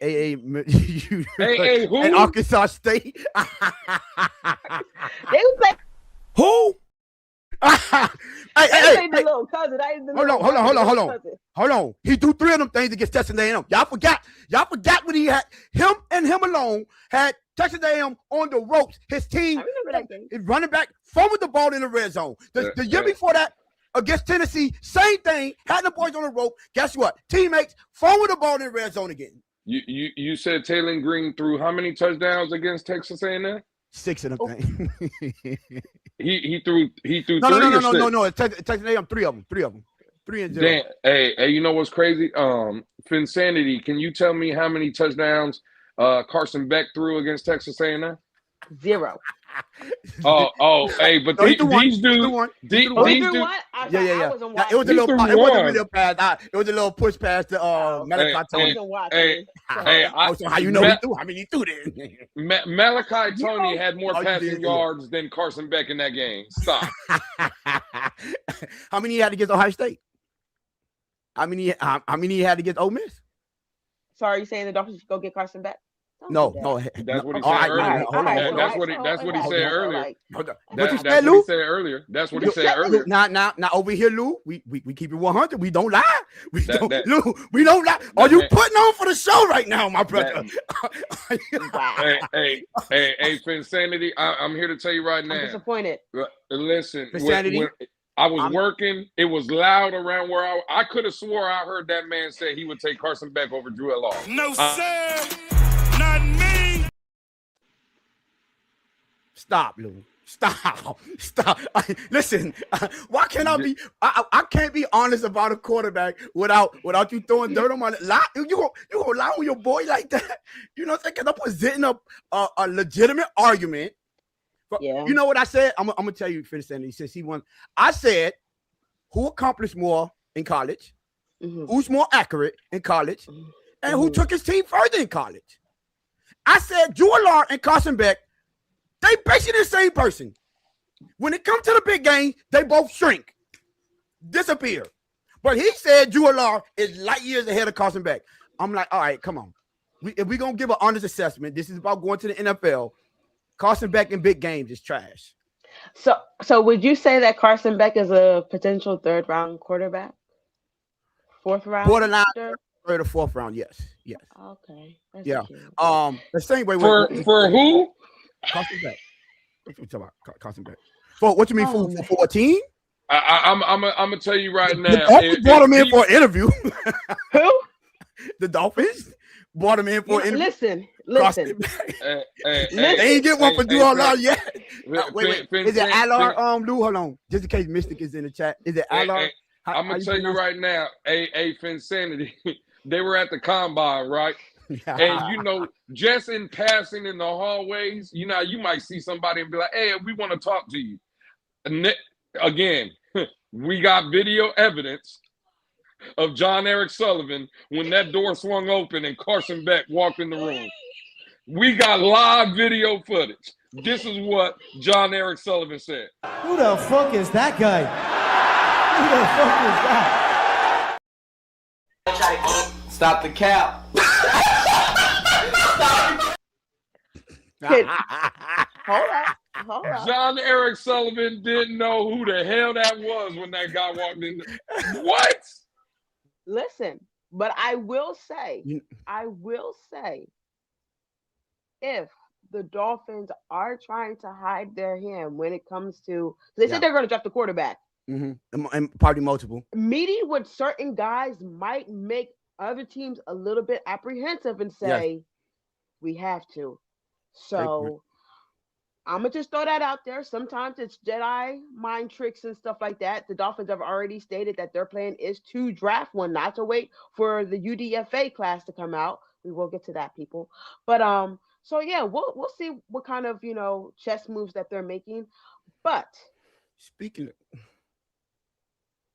Hey, who? and Arkansas State. They was like Who? hey, they hey, played the hey, little cousin. I ain't the hold little on, cousin, the little on. cousin. Hold on. He threw 3 of them things against Texas A&M. Y'all forgot when he had him and him alone had Texas A&M on the ropes. His team, I remember that game. his running back, fumbled the ball in the red zone. The year before that, against Tennessee, same thing. Had the boys on the rope. Guess what? Teammates fumbled the ball in the red zone again. You said Taylor Green threw how many touchdowns against Texas A&M? 6 of them things. He threw No. Texas A&M, 3 of them. 3-0. Damn. Hey, you know what's crazy? Finsanity, can you tell me how many touchdowns Carson Beck threw against Texas A&M? 0. Hey, but No, these dudes, He threw one? Yeah. I wasn't It was a He little. threw It wasn't one. really a pass. It was a little push pass to Malachi I Tony. wasn't watching. So how you know he threw? I mean, he threw it. Malachi Tony had more Oh, you passing did. yards than Carson Beck in that game. Stop. How many he had against Ohio State? How many he had against Ole Miss? So are you saying the Dolphins should go get Carson back? No. That's what he All said right, earlier. hold on. That's what he said earlier. What you That's said, what Lou? he said earlier. That's what he said earlier. Now over here, Lou, we keep it 100. We don't lie. Lou, we don't lie. Are that you man- putting on for the show right now, my brother? Hey, Finsanity, I'm here to tell you right I'm now. disappointed. Listen, Finsanity? when I was working, it was loud around where I could have swore I heard that man say he would take Carson Beck over Drew Law. No, sir. Not me. Stop, Lou. Stop. Listen, why can't I be? I can't be honest about a quarterback without you throwing dirt on my lie. You gonna lie on your boy like that? You know what I'm saying? Because I'm presenting a legitimate argument. But Yeah. you know what I said? I'm gonna tell you, Finsanity, since he won. I said, who accomplished more in college? Mhm. Who's more accurate in college? And who Mhm. took his team further in college? I said, Drew Allard and Carson Beck. They basically the same person. When it comes to the big game, they both shrink, disappear. But he said Drew Allard is light years ahead of Carson Beck. I'm like, all right, come on. If we're going to give an honest assessment, this is about going to the NFL. Carson Beck in big games is trash. So would you say that Carson Beck is a potential 3rd round quarterback? 4th round? Borderline 3rd or 4th round, yes. Okay. That's Yeah. cute. The same way For who? Carson Beck. What you talking about, Carson Beck? For what you mean for 14? I'm gonna tell you right now. The Dolphins brought him in for an interview. Who? The Dolphins brought him in for an interview. Listen. They ain't get one for Drew Allard yet. Wait. Is it Allard? Lou, hold on. Just in case Mystic is in the chat. Is it Allard? I'm gonna tell you right now, Finsanity. They were at the combine, right? And you know, just in passing in the hallways, you know, you might see somebody and be like, "Hey, we want to talk to you." And again, we got video evidence of John Eric Sullivan when that door swung open and Carson Beck walked in the room. We got live video footage. This is what John Eric Sullivan said. Who the fuck is that guy? Who the fuck is that? Stop the cap. Hold on. John Eric Sullivan didn't know who the hell that was when that guy walked in. What? Listen, but I will say, if the Dolphins are trying to hide their hand when it comes to, they said they're going to draft the quarterback. Mm-hmm. And probably multiple. Meeting with certain guys might make other teams a little bit apprehensive and say, we have to. So I'm going to just throw that out there. Sometimes it's Jedi mind tricks and stuff like that. The Dolphins have already stated that their plan is to draft one, not to wait for the UDFA class to come out. We will get to that, people. But so yeah, we'll see what kind of, chess moves that they're making. But speaking of,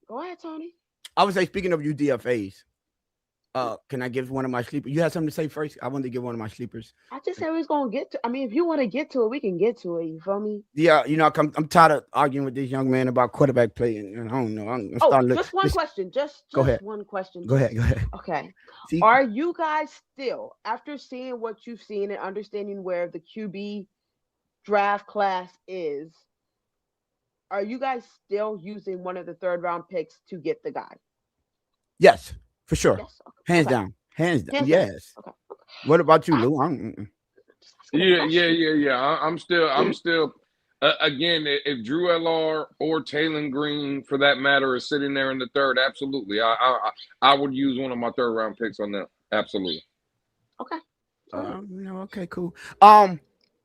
go ahead, Tony. I would say speaking of UDFAs, Can I give one of my sleepers? You have something to say first? I wanted to give one of my sleepers. I just said we was gonna get to. I mean, if you want to get to it, we can get to it. You feel me? Yeah, I'm tired of arguing with this young man about quarterback play, and I don't know. I'm Oh, starting to just one question. Just go ahead. one question. Go ahead. Go ahead. Okay. See, Are you guys still, after seeing what you've seen and understanding where the QB draft class is, are you guys still using one of the third round picks to get the guy? yes, for sure, Yes. hands Okay. down, hands down. Hands down. Yes. Okay. What about you, I Lou? just asking a question. I'm still. Again, if Drew LR or Taylor Green, for that matter, is sitting there in the third, absolutely, I would use one of my third round picks on that. Absolutely. Okay. All right. Okay, cool.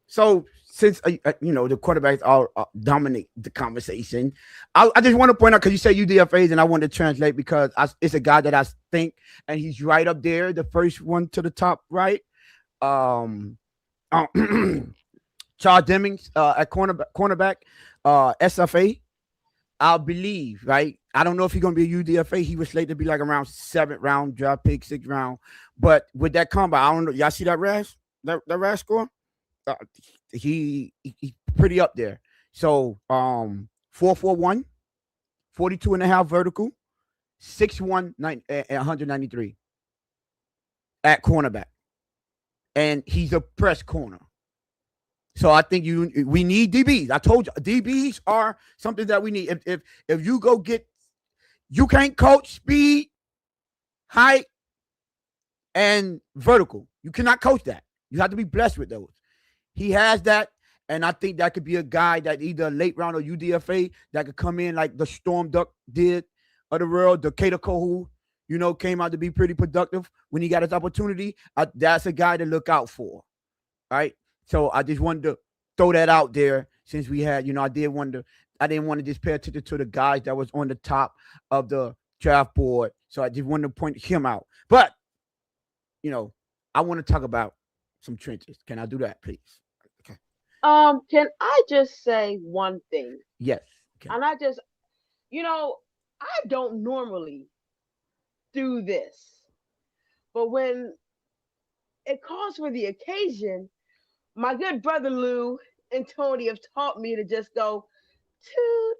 So since the quarterbacks all dominate the conversation, I just want to point out because you say UDFAs and I want to translate because it's a guy that I think and he's right up there, the first one to the top, right? Um, Charles Demings at cornerback, SFA. I believe, right? I don't know if he's gonna be a UDFA. He was slated to be like around 7th round draft pick, 6th round. But with that combo, I don't know. Y'all see that Rash? That Rash score? He pretty up there. So 4.41, 42 and a half vertical, 6'1", 193 at cornerback. And he's a press corner. So I think we need DBs. I told you DBs are something that we need. If you go get, you can't coach speed, height, and vertical. You cannot coach that. You have to be blessed with those. He has that, and I think that could be a guy that either late round or UDFA that could come in like the Storm Duck did of the world, the Cater Kohu, came out to be pretty productive when he got his opportunity. That's a guy to look out for, right? So I just wanted to throw that out there since we had, I didn't want to just pay attention to the guys that was on the top of the draft board. So I just wanted to point him out. But, I want to talk about some trenches. Can I do that, please? Okay. Can I just say one thing? Yes. Okay. And I don't normally do this, but when it calls for the occasion, my good brother Lou and Tony have taught me to just go to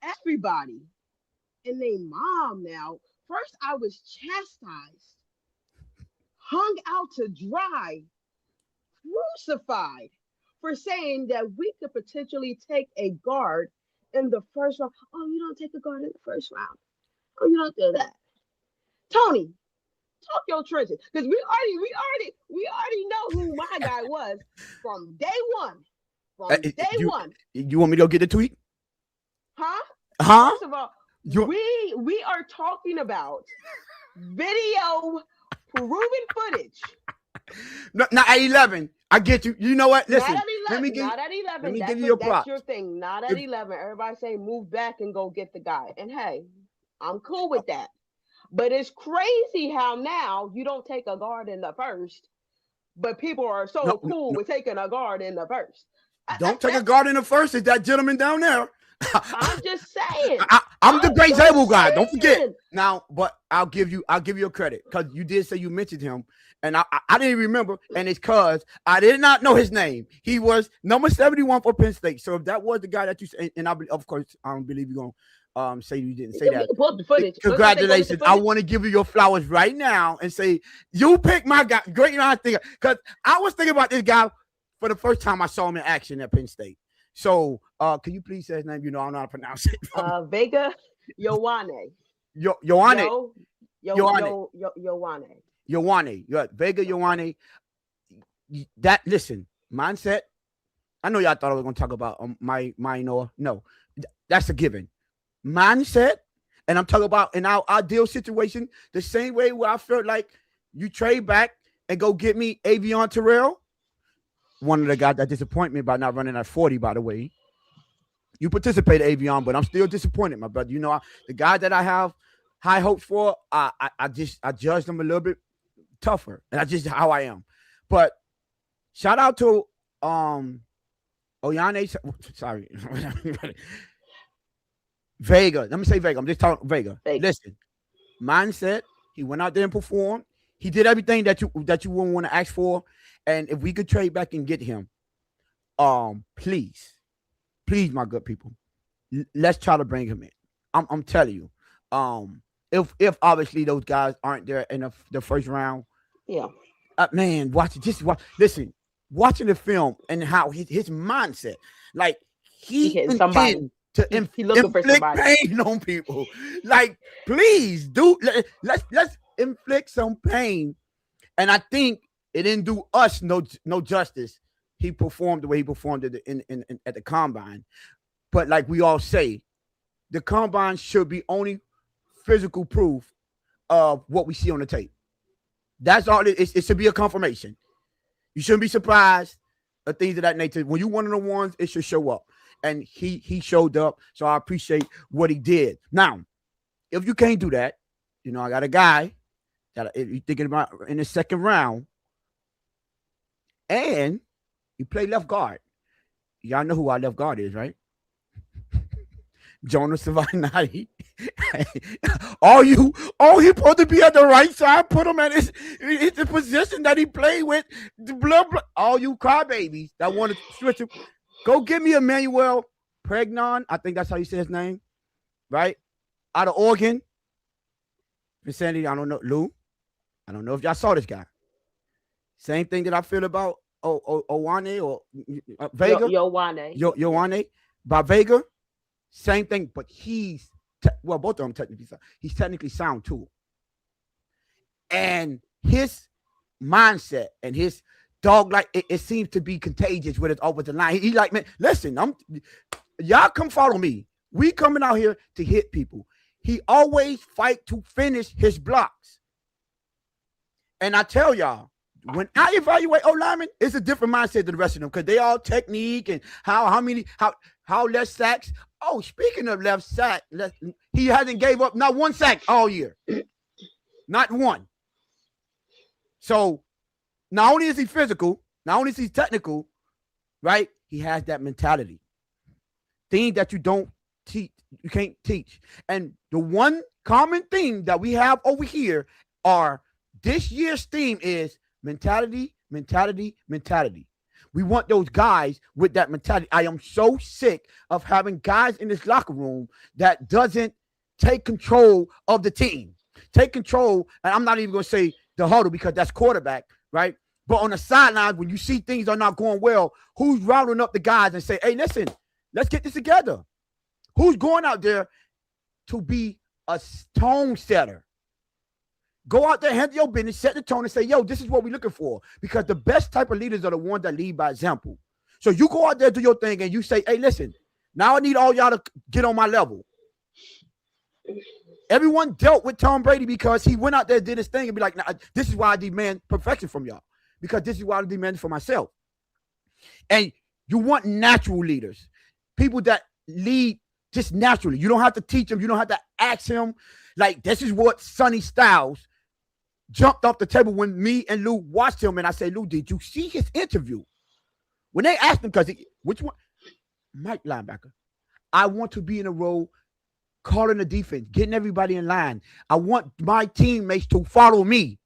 everybody and name mom now. First, I was chastised, hung out to dry, crucified for saying that we could potentially take a guard in the first round. Oh, you don't take a guard in the first round. Oh, you don't do that. Tony, talk your trenches. Because we already know who my guy was from day one. You want me to go get the tweet? Huh? Huh? First of all, we are talking about video proven footage. No, not at 11. I get you. You know what? Listen. Not at 11. Let me That's give you your that's props. your thing. Not at 11. Everybody say move back and go get the guy. And hey, I'm cool with that. But it's crazy how now you don't take a guard in the first, but people are so cool with taking a guard in the first. Don't take a guard in the first. It's that gentleman down there. I'm just saying. I'm the great Zabel guy. Don't forget. Now, but I'll give you a credit because you did say you mentioned him, and I didn't remember, and it's because I did not know his name. He was number 71 for Penn State. So if that was the guy that you said, and of course I don't believe you're gonna say you didn't say that. The footage. Congratulations. I want to give you your flowers right now and say you picked my guy. Great, I think because I was thinking about this guy for the first time I saw him in action at Penn State. So, can you please say his name? I don't know how to pronounce it. Vega Ioane. Ioane. Ioane. Vega Ioane. That listen, mindset. I know y'all thought I was gonna talk about my Noah. No, that's a given. Mindset, and I'm talking about in our ideal situation, the same way where I felt like you trade back and go get me Avion Terrell. One of the guys that disappointed me by not running at 40, by the way. You participated, Avion, but I'm still disappointed, my brother. The guy that I have high hopes for, I judged him a little bit tougher. And that's just how I am. But shout out to Oyane. Sorry. Vega. Let me say Vega. I'm just talking Vega. Listen, mindset. He went out there and performed. He did everything that you wouldn't want to ask for. And if we could trade back and get him, please, please, my good people, let's try to bring him in. I'm telling you, if obviously those guys aren't there in the first round, Yeah. Man, watch it. Just watch. Listen, watching the film and how his mindset, like He he hitting somebody. intend to He looking for inflict somebody. pain on people. Like, please do. Let's inflict some pain. And I think it didn't do us no justice. He performed the way he performed at the combine. But like we all say, the combine should be only physical proof of what we see on the tape. That's all it is. It should be a confirmation. You shouldn't be surprised or things of that nature. When you're one of the ones, it should show up. And he showed up. So I appreciate what he did. Now, if you can't do that, I got a guy that you're thinking about in the second round. And he played left guard. Y'all know who our left guard is, right? Jonas Savannati. He supposed to be at the right side. Put him at the position that he played with. Blah, blah. All you crybabies that want to switch him, go get me Emmanuel Pregnon. I think that's how you say his name, right? Out of Oregon. Vicinity, I don't know. Lou, I don't know if y'all saw this guy. Same thing that I feel about Owane or Vega. Yowane by Vega. Same thing, but both of them technically sound. He's technically sound too. And his mindset and his dog, like it seems to be contagious with his offensive line. He like, man, listen, y'all come follow me. We coming out here to hit people. He always fight to finish his blocks. And I tell y'all, when I evaluate O-linemen, it's a different mindset than the rest of them because they all technique and how less sacks. Oh, speaking of left sack, he hasn't gave up not one sack all year. Not one. So not only is he physical, not only is he technical, right? He has that mentality. Thing that you don't teach, you can't teach. And the one common thing that we have over here are this year's theme is mentality, mentality, mentality. We want those guys with that mentality. I am so sick of having guys in this locker room that doesn't take control of the team. Take control, and I'm not even going to say the huddle because that's quarterback, right? But on the sideline, when you see things are not going well, who's rounding up the guys and say, hey, listen, let's get this together? Who's going out there to be a tone setter? Go out there, handle your business, set the tone, and say, yo, this is what we're looking for. Because the best type of leaders are the ones that lead by example. So you go out there, do your thing, and you say, hey, listen, now I need all y'all to get on my level. Everyone dealt with Tom Brady because he went out there, did his thing, and be like, nah, this is why I demand perfection from y'all. Because this is why I demand it for myself. And you want natural leaders. People that lead just naturally. You don't have to teach them. You don't have to ask him. Like, this is what Sonny Styles jumped off the table when me and Lou watched him, and I said, Lou, did you see his interview? When they asked him, which one? Mike linebacker. I want to be in a role calling the defense, getting everybody in line. I want my teammates to follow me.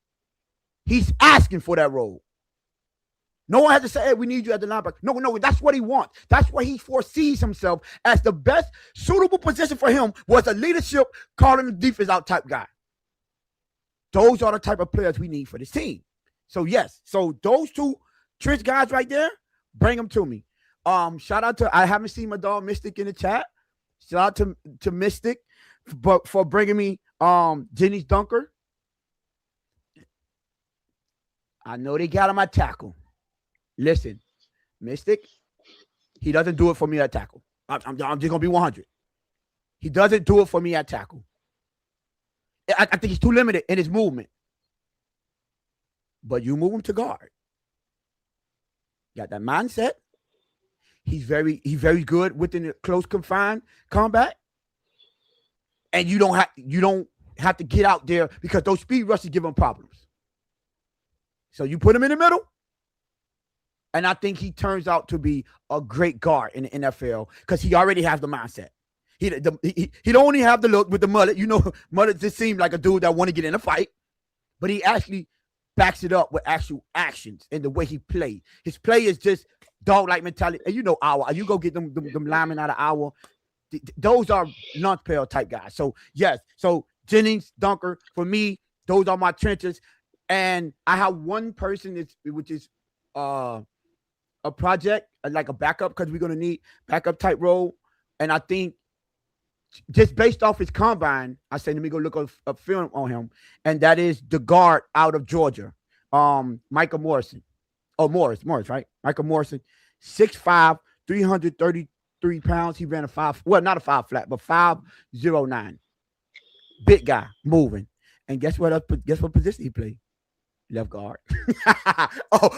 He's asking for that role. No one has to say, hey, we need you at the linebacker. No, that's what he wants. That's what he foresees himself as the best suitable position for him was a leadership calling the defense out type guy. Those are the type of players we need for this team. So, yes. So, those two trench guys right there, bring them to me. Shout out to, I haven't seen my dog Mystic in the chat. Shout out to Mystic for bringing me Jenny's Dunker. I know they got him at tackle. Listen, Mystic, he doesn't do it for me at tackle. I'm just going to be 100. He doesn't do it for me at tackle. I think he's too limited in his movement. But you move him to guard. Got that mindset. He's very good within the close confined combat. And you don't have to get out there because those speed rushes give him problems. So you put him in the middle. And I think he turns out to be a great guard in the NFL because he already has the mindset. He don't only have the look with the mullet. Mullet just seemed like a dude that want to get in a fight, but he actually backs it up with actual actions and the way he played. His play is just dog-like mentality. And you go get them linemen out of our. Those are lunch pail type guys. So yes, so Jennings, Dunker, for me, those are my trenches. And I have one person which is a project, like a backup, because we're gonna need backup type role. And I think just based off his combine, I say let me go look up a film on him, and that is the guard out of Georgia, Michael Morrison. Oh, Morris, right? Michael Morrison, 6'5", 333 pounds. He ran not a 5 flat, but 5.09. Big guy, moving. And guess what position he played? Left guard.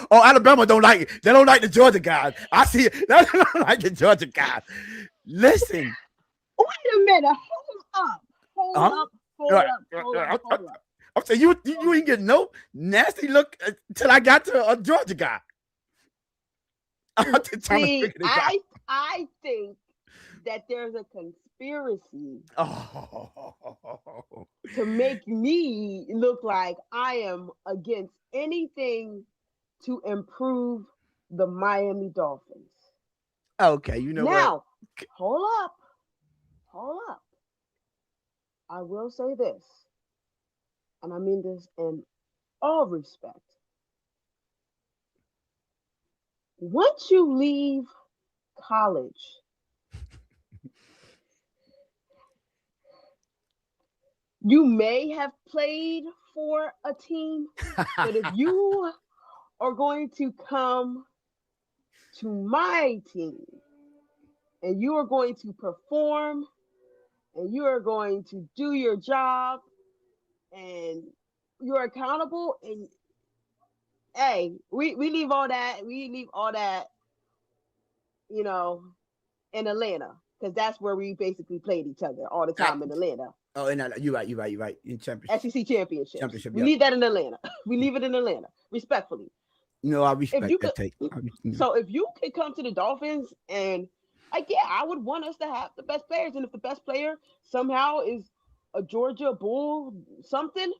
Alabama don't like it. They don't like the Georgia guys. I see it. They don't like the Georgia guys. Listen. Wait a minute. Hold up. I'm saying you ain't getting no nasty look until I got to a Georgia guy. See, I think that there's a conspiracy to make me look like I am against anything to improve the Miami Dolphins. Okay, you know now, what? Hold up. I will say this, and I mean this in all respect. Once you leave college, you may have played for a team, but if you are going to come to my team and you are going to perform and you are going to do your job and you're accountable, and hey, we leave all that, in Atlanta, because that's where we basically played each other all the time in Atlanta. Oh, and you're right. In championship. SEC championship. We leave that in Atlanta. We leave it in Atlanta, respectfully. I respect that take. So if you could come to the Dolphins and I would want us to have the best players. And if the best player somehow is a Georgia Bull something,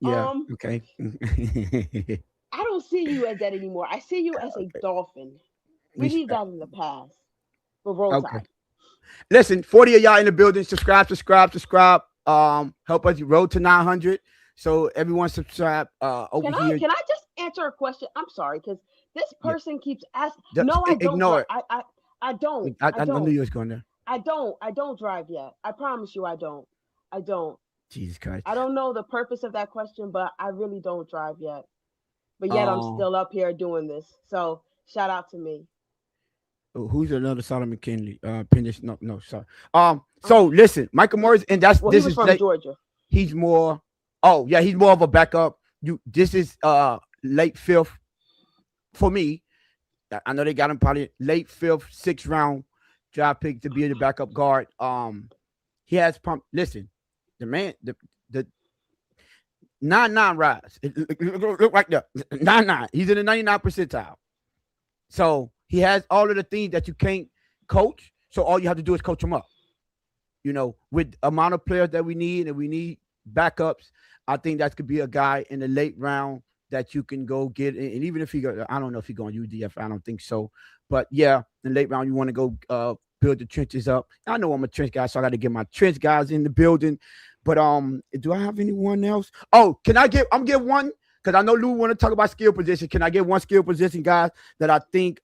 okay. I don't see you as that anymore. I see you as a Dolphin. We leave that in the past. For roll tide. Listen, 40 of y'all in the building. Subscribe. Help us road to 900. So everyone subscribe over here. Can I just answer a question? I'm sorry, because this person keeps asking. No, I don't. Ignore it. I don't. I knew you was going there. I don't drive yet. I promise you I don't. Jesus Christ. I don't know the purpose of that question, but I really don't drive yet. But yet I'm still up here doing this. So shout out to me. Who's another Solomon McKinley? No, sorry. So listen, Michael Morris, and this is from Georgia. He's more. Oh yeah, he's more of a backup. This is late fifth for me. I know they got him probably late fifth, 6th round draft pick to be the backup guard. He has pump. Listen, the man, the 9-9 rise. Look like the 9-9. He's in the 99th percentile. So he has all of the things that you can't coach. So all you have to do is coach him up. With the amount of players that we need, and we need backups, I think that could be a guy in the late round that you can go get. And even if I don't know if he's going UDF, I don't think so. But yeah, in the late round, you want to go build the trenches up. I know I'm a trench guy, so I got to get my trench guys in the building. But do I have anyone else? Oh, I'm get one, because I know Lou want to talk about skill position. Can I get one skill position, guys, that I think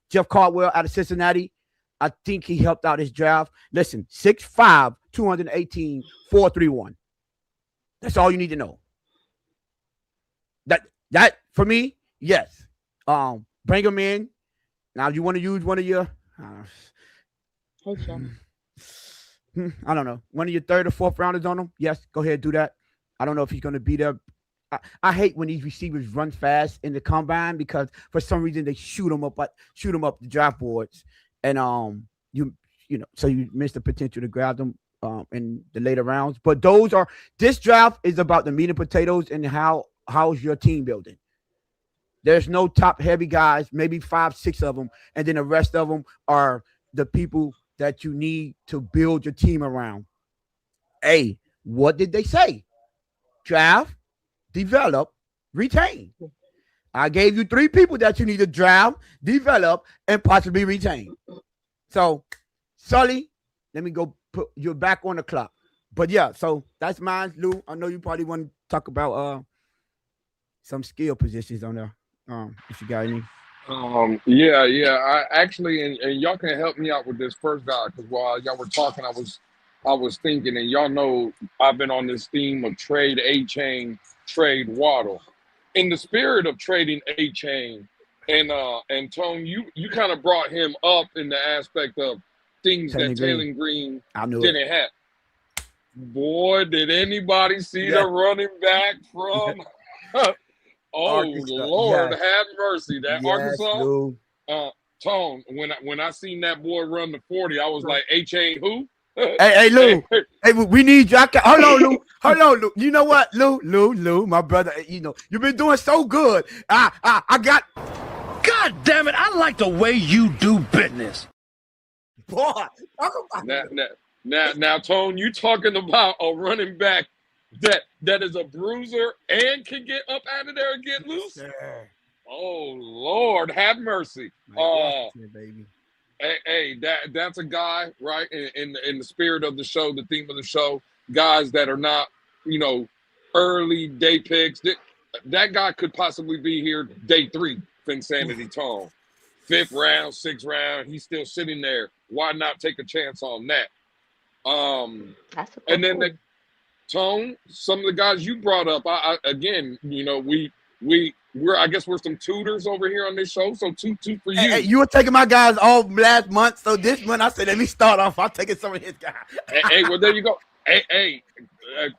Jeff Caldwell out of Cincinnati, I think he helped out his draft. Listen, 6'5", 218, 431. That's all you need to know. That for me, yes. Bring him in. Now, you want to use one of your Hey, Chef. I don't know, one of your 3rd or 4th rounders on him? Yes, go ahead, do that. I don't know if he's going to be there. I hate when these receivers run fast in the combine, because for some reason they shoot them up the draft boards, and so you miss the potential to grab them in the later rounds. But this draft is about the meat and potatoes and how's your team building. There's no top heavy guys, maybe 5, 6 of them, and then the rest of them are the people that you need to build your team around. Hey, what did they say? Draft, develop, retain. I gave you three people that you need to draft, develop, and possibly retain. So, Sully, let me go put you back on the clock. But yeah, so that's mine, Lou. I know you probably want to talk about some skill positions on there. If you got any. Yeah. I actually, and y'all can help me out with this first guy because while y'all were talking, I was thinking, and y'all know I've been on this theme of trade A Chain, trade Waddle. In the spirit of trading A Chain, and Tone, you kind of brought him up in the aspect of things Taylor that Green. Taylor Green I knew it. didn't have. Boy, did anybody see Yeah. the running back from? Oh Arkansas. Lord, Yes. have mercy! That Yes, Arkansas Lou. Tone. When I seen that boy run the 40, I was like, A Chain who? Hey, Hey, Lou. Hey, we need you. Hold on, Lou. Hold on, Lou. You know what, Lou, my brother. You know you've been doing so good. I got God damn it, I like the way you do business. boy. Talk about now, Tone, you talking about a running back that is a bruiser and can get up out of there and get loose? sir. Oh Lord, have mercy. Yes, baby. Hey, that's a guy, right? In the spirit of the show, the theme of the show, guys that are not, early day picks. That guy could possibly be here day 3, Finsanity Tone. 5th round, 6th round, he's still sitting there. Why not take a chance on that? That's a And good then point. Tone, some of the guys you brought up, I again, we're I guess we're some tutors over here on this show, so two for Hey, you. you were taking my guys all last month, so this month I said let me start off. I'm taking some of his guys. Well, there you go.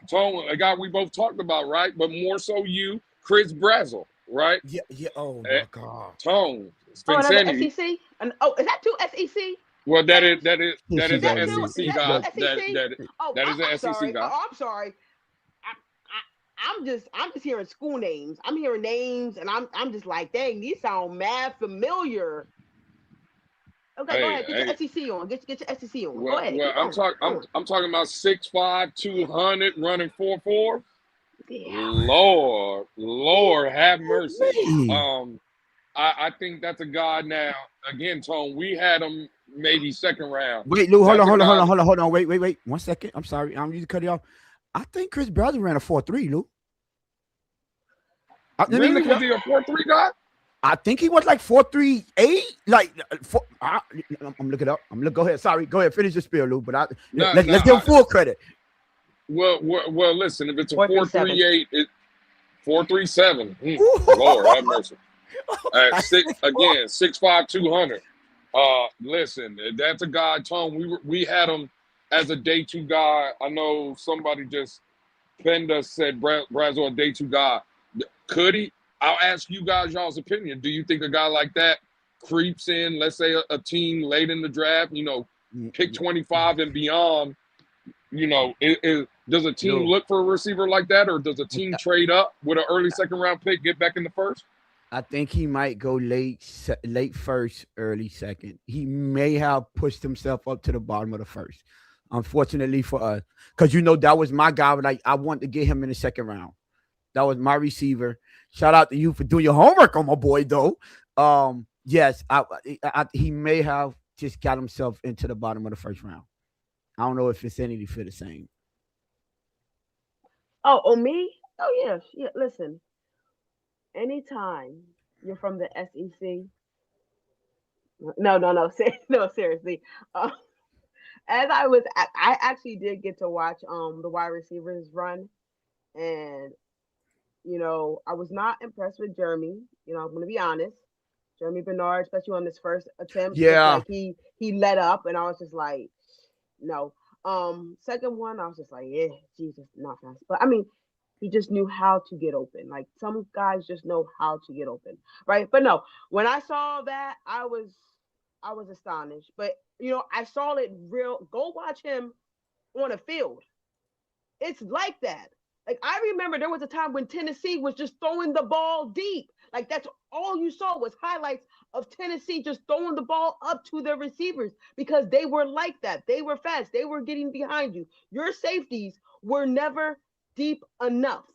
Tone, a guy we both talked about, right? But more so you, Chris Brazzle, right? Yeah. Oh Eh, my God. Tone, Oh, another Spinsanity. SEC? And oh, is that two SEC Well, that is games? that is Yeah, that Is is she's that an already. two? Is SEC that two guy. But SEC? Oh, That is I'm an SEC sorry. guy. Oh, I'm sorry. I'm just hearing school names. I'm hearing names, and I'm just like, dang, these sound mad familiar. Okay, go ahead. Get your Hey. SEC on. Get your SEC on. Go ahead. Well, Keep going. I'm talking about 6'5", 200, running 4.4. Yeah. Lord, have mercy. Me. I think that's a guy now. Again, Tone, we had him maybe 2nd round. Wait, Lou, That's a guy. hold on. Wait. 1 second. I'm sorry. I'm need to cut you off. I think Chris Brother ran a 4.3, Lou. Let me Really, look it was up. he a 4.3 guy? I think he was like 4.38. Like, I'm looking it up. Go ahead. Sorry. Go ahead. Finish the spiel, Lou. But No, let's give him full credit. well, listen, if it's a 437. 4.38, it 4.37. Ooh. Lord, have mercy. Again, 6'5", 200. Listen, that's a guy, Tone. We had him as a day 2 guy. I know somebody just penned us, said Brazo a day 2 guy. Could he? I'll ask you guys y'all's opinion. Do you think a guy like that creeps in, let's say a team late in the draft, pick 25 and beyond, does a team Lou, look for a receiver like that, or does a team trade up with an early 2nd round pick, get back in the 1st? I think he might go late first, early second. He may have pushed himself up to the bottom of the 1st. Unfortunately for us, because that was my guy. Like I wanted to get him in the 2nd round. That was my receiver. Shout out to you for doing your homework on my boy, though. Yes, he may have just got himself into the bottom of the 1st round. I don't know if it's anything for the same. Oh, me? Oh, yeah. Yeah. Listen, anytime you're from the SEC, no, no, seriously. Uh, as I actually did get to watch the wide receivers run, and I was not impressed with Jeremy. I'm gonna be honest. Jeremy Bernard, especially on this first attempt, looked Yeah, like he let up, and I was just like, no. Second one, I was just like, yeah, Jesus, not fast. But I mean, he just knew how to get open. Like some guys just know how to get open, right? But no, when I saw that, I was astonished. But I saw it real. Go watch him on a field. It's like that. Like I remember there was a time when Tennessee was just throwing the ball deep. Like that's all you saw was highlights of Tennessee just throwing the ball up to their receivers because they were like that. They were fast. They were getting behind you. Your safeties were never deep enough.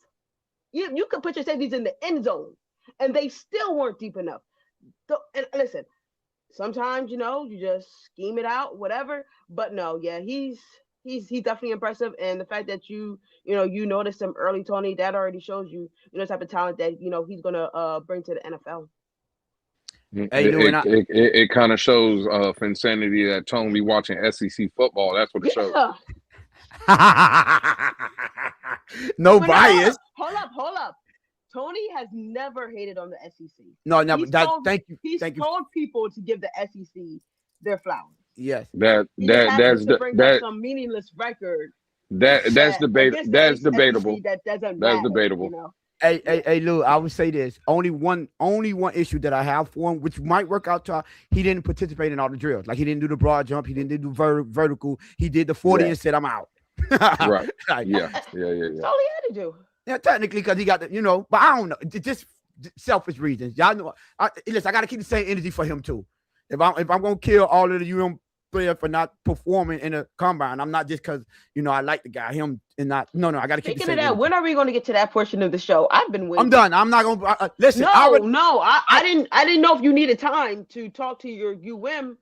You could put your safeties in the end zone, and they still weren't deep enough. And listen, sometimes you just scheme it out, whatever. But no, yeah, he's definitely impressive, and the fact that you noticed him early, Tony, that already shows the type of talent that he's gonna bring to the NFL. Hey, Lou, and It kind of shows insanity that Tone be watching SEC football. That's what it shows. Yeah. No But bias. Hold up. Tony has never hated on the SEC. No, He's thank you. He's Thank you. told people to give the SEC their flowers. Yes. That's some meaningless record. That's debatable. against the That's SEC debatable. That doesn't That's matter, debatable. Hey, Lou, I would say this. Only one issue that I have for him, which might work out to he didn't participate in all the drills. Like he didn't do the broad jump, he didn't do vertical. He did the 40 and said, "I'm out." Right. Like, Yeah. That's all he had to do. Yeah, technically, because he got the, but I don't know. Just selfish reasons. Y'all know. Listen, I got to keep the same energy for him too. If I'm gonna kill all of the UM players for not performing in a combine, I'm not just because I like the guy. Him and not. No, I got to keep the Speaking same of that, energy. when are we going to get to that portion of the show? I've been waiting. I'm done. I'm not gonna listen. No, I didn't know if you needed time to talk to your UM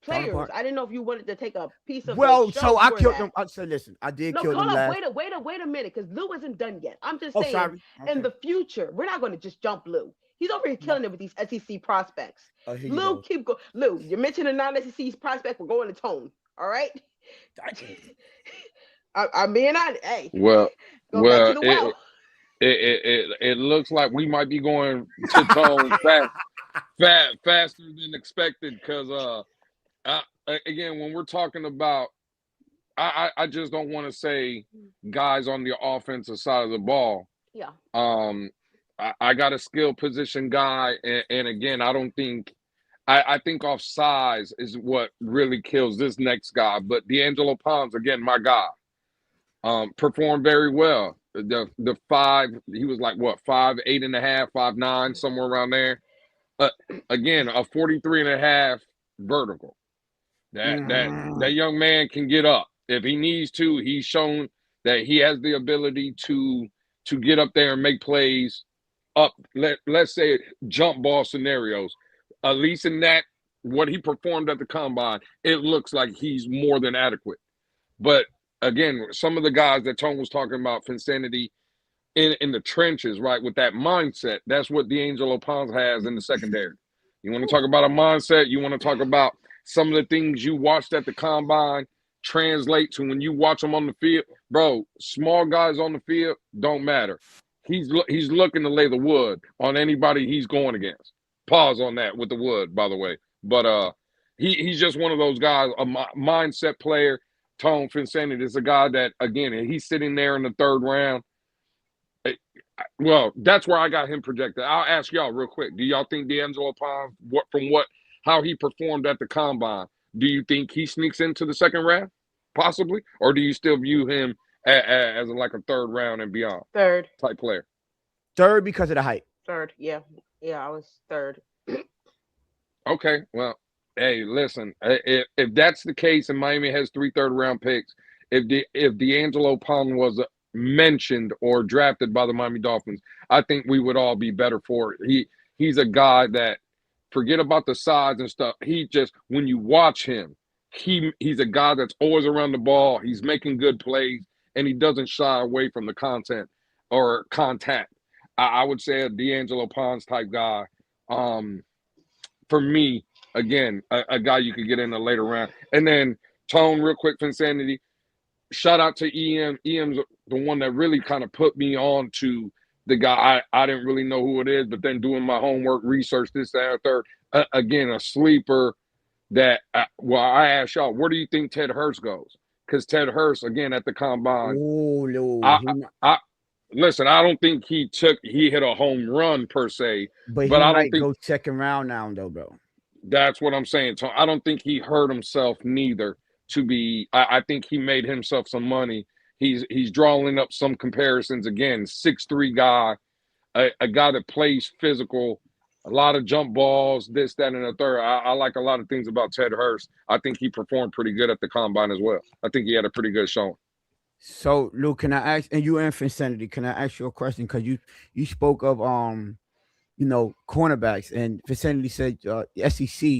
players. I didn't know if you wanted to take a piece of. Well, the show so I for killed that. them. I said, listen, I did No, kill them hold up. last. Wait a minute, because Lou isn't done yet. I'm just Oh, saying. sorry. Okay. In the future, we're not going to just jump Lou. He's over here killing it with these SEC prospects. Oh, here you Lou, go. keep going. Lou, you mentioned a non-SEC prospect. We're going to Tone. All right. I'm being honest. Hey. Well, Go back to the well. it looks like we might be going to Tone faster than expected because again, when we're talking about, I just don't want to say guys on the offensive side of the ball. Yeah. I got a skill position guy, and again, I think off size is what really kills this next guy. But D'Angelo Pons, again, my guy, performed very well. The 5, he was like what, 5'8.5", 5'9", somewhere around there. Again, a 43.5 vertical. That young man can get up if he needs to. He's shown that he has the ability to get up there and make plays up. Let's say jump ball scenarios. At least in that, what he performed at the combine, it looks like he's more than adequate. But again, some of the guys that Tone was talking about, Finsanity in the trenches, right, with that mindset, that's what D'Angelo Pons has in the secondary. You want to talk about a mindset? You want to talk about some of the things you watched at the combine translate to when you watch them on the field? Bro, small guys on the field don't matter. He's looking to lay the wood on anybody he's going against. Pause on that with the wood, by the way. But he's just one of those guys, a mindset player. Tone Finsanity is a guy that, again, he's sitting there in the 3rd round. Well, that's where I got him projected. I'll ask y'all real quick. Do y'all think D'Angelo Pons, how he performed at the combine, do you think he sneaks into the 2nd round, possibly? Or do you still view him as like a 3rd round and beyond 3rd type player? 3rd because of the height. 3rd, yeah. I was 3rd. Okay, well, hey, listen, if that's the case and Miami has 3 3rd-round picks, if D'Angelo Pons was mentioned or drafted by the Miami Dolphins, I think we would all be better for it. He's a guy that, forget about the size and stuff. He just, when you watch him, he's a guy that's always around the ball. He's making good plays, and he doesn't shy away from the content or contact. I would say a D'Angelo Pons type guy. For me, again, a guy you could get in a later round. And then Tone, real quick, Finsanity. Shout out to EM. EM's the one that really kind of put me on to the guy. I didn't really know who it is, but then doing my homework, research, this, that, or third. Again, a sleeper that, I asked y'all, where do you think Ted Hurst goes? Because Ted Hurst, again, at the combine, listen, I don't think he hit a home run per se. But he I might don't think go 2nd round now, though, bro. That's what I'm saying. So I don't think he hurt himself neither. I think he made himself some money. He's drawing up some comparisons again. 6'3" guy, a guy that plays physical, a lot of jump balls, this, that, and the third. I like a lot of things about Ted Hurst. I think he performed pretty good at the combine as well. I think he had a pretty good showing. So, Luke, can I ask, and you and Insanity, can I ask you a question? Because you spoke of cornerbacks, and Vicinity said SEC.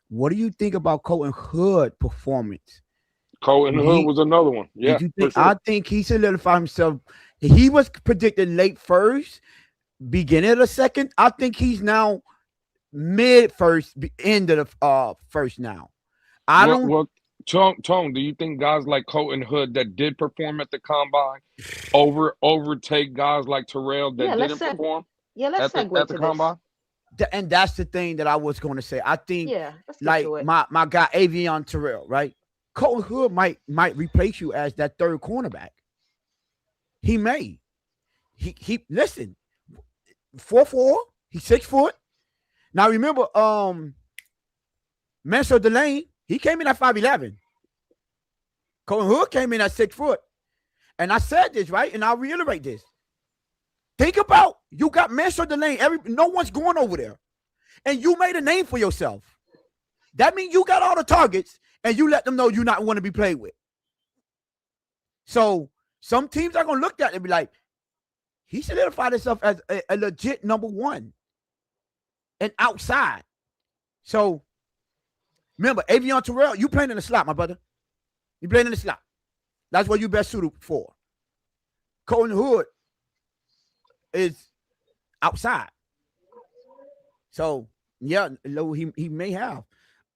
What do you think about Colton Hood performance? Colton Hood was another one. Yeah, did you for think? sure. I think he solidified himself. He was predicted late first, beginning of the second. I think he's now mid first, end of the first now. Tone, do you think guys like Colton Hood that did perform at the combine overtake guys like Terrell that didn't perform? Yeah, let's segue at the combine. And that's the thing that I was going to say. I think, let's like my guy Avion Terrell, right? Colton Hood might replace you as that third cornerback. He may. He listen, 4'4", he's 6 foot. Now remember, Mansell Delane, he came in at 5'11". Colton Hood came in at 6 foot. And I said this, right? And I'll reiterate this. Think about, you got Mansell Delane, no one's going over there. And you made a name for yourself. That means you got all the targets and you let them know you're not want to be played with. So some teams are going to look at it and be like, he solidified himself as a legit number one and outside. So remember, Avion Terrell, you playing in the slot, my brother. You playing in the slot. That's what you best suited for. Colton Hood is outside. So yeah, he may have.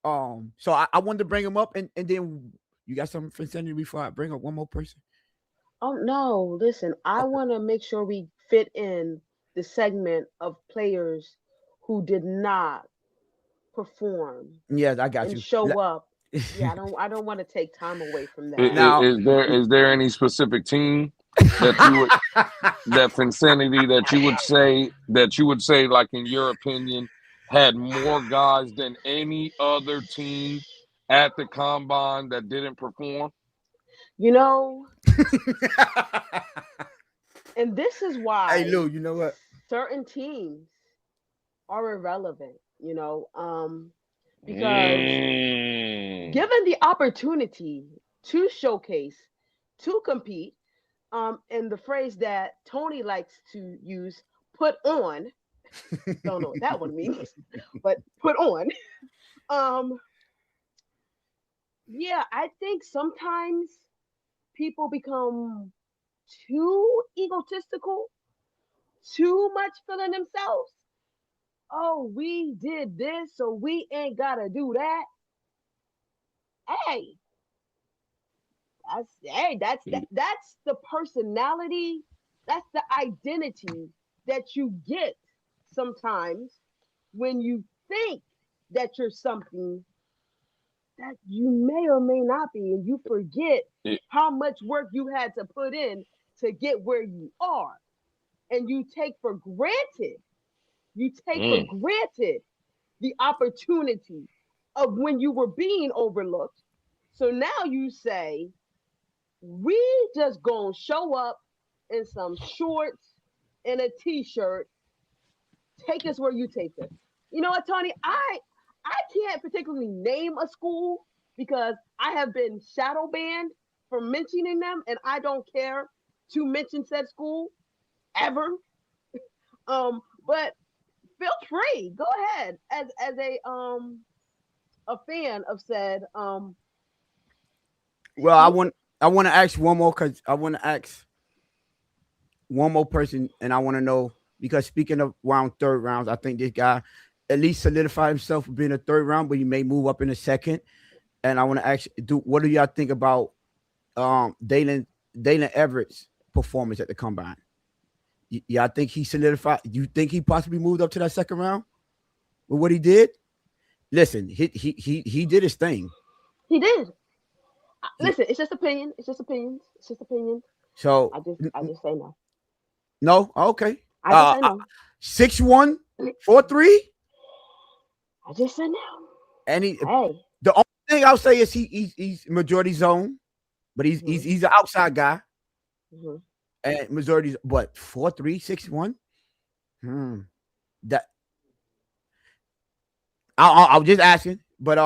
So I wanted to bring him up, and then you got something for Sandy before I bring up one more person. Oh no, listen, I want to make sure we fit in the segment of players who did not perform. Yeah, I got and you. Show up. Yeah, I don't want to take time away from that. Now, is there any specific team that you would that Finsanity that you would say like in your opinion had more guys than any other team at the combine that didn't perform? You know, and this is why. Hey Lou, you know what? Certain teams are irrelevant. Because given the opportunity to showcase, to compete, and the phrase that Tony likes to use, put on. Don't know what that one means, but put on. Yeah, I think sometimes people become too egotistical, too much feeling themselves. Oh, we did this, so we ain't gotta do that. Hey, that's the personality, that's the identity that you get sometimes when you think that you're something that you may or may not be, and you forget how much work you had to put in to get where you are, and you take for granted the opportunity of when you were being overlooked. So now you say, we just gonna show up in some shorts and a t-shirt. Take us where you take us. You know what, Tony? I can't particularly name a school because I have been shadow banned for mentioning them, and I don't care to mention said school ever. But feel free. Go ahead as a fan of said. Well, I want to ask one more because I want to ask one more person, and I want to know because speaking of third rounds, I think this guy at least solidified himself for being a third round, but he may move up in a second. And I want to ask, what do y'all think about Dalen Everett's performance at the combine? Yeah, I think he solidified. You think he possibly moved up to that second round with what he did? Listen, he did his thing. He did. Listen, it's just opinion. It's just opinions. So I just say no. No, okay. I just say no. 6'1", 4'3". I just said no. And the only thing I'll say is he's majority zone, but he's an outside guy. Mm-hmm. And majority, but 4'3", 6'1". Hmm. That I was just asking, but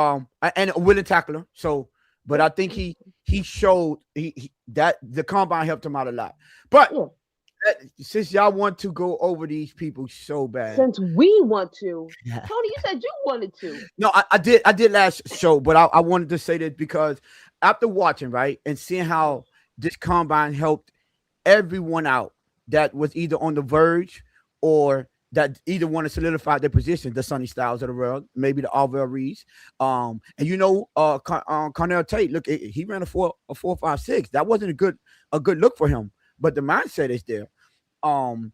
and a willing tackler. So, but I think he showed that the combine helped him out a lot. But Yeah. since y'all want to go over these people so bad, Since we want to, Tony, you said you wanted to. no, I did last show, but I wanted to say this because after watching right and seeing how this combine helped everyone out that was either on the verge or that either want to solidify their position, the Sonny Styles of the world, maybe the Alvin Reeds. And Cornell Tate, look, he ran a 4.56. That wasn't a good look for him, but the mindset is there. And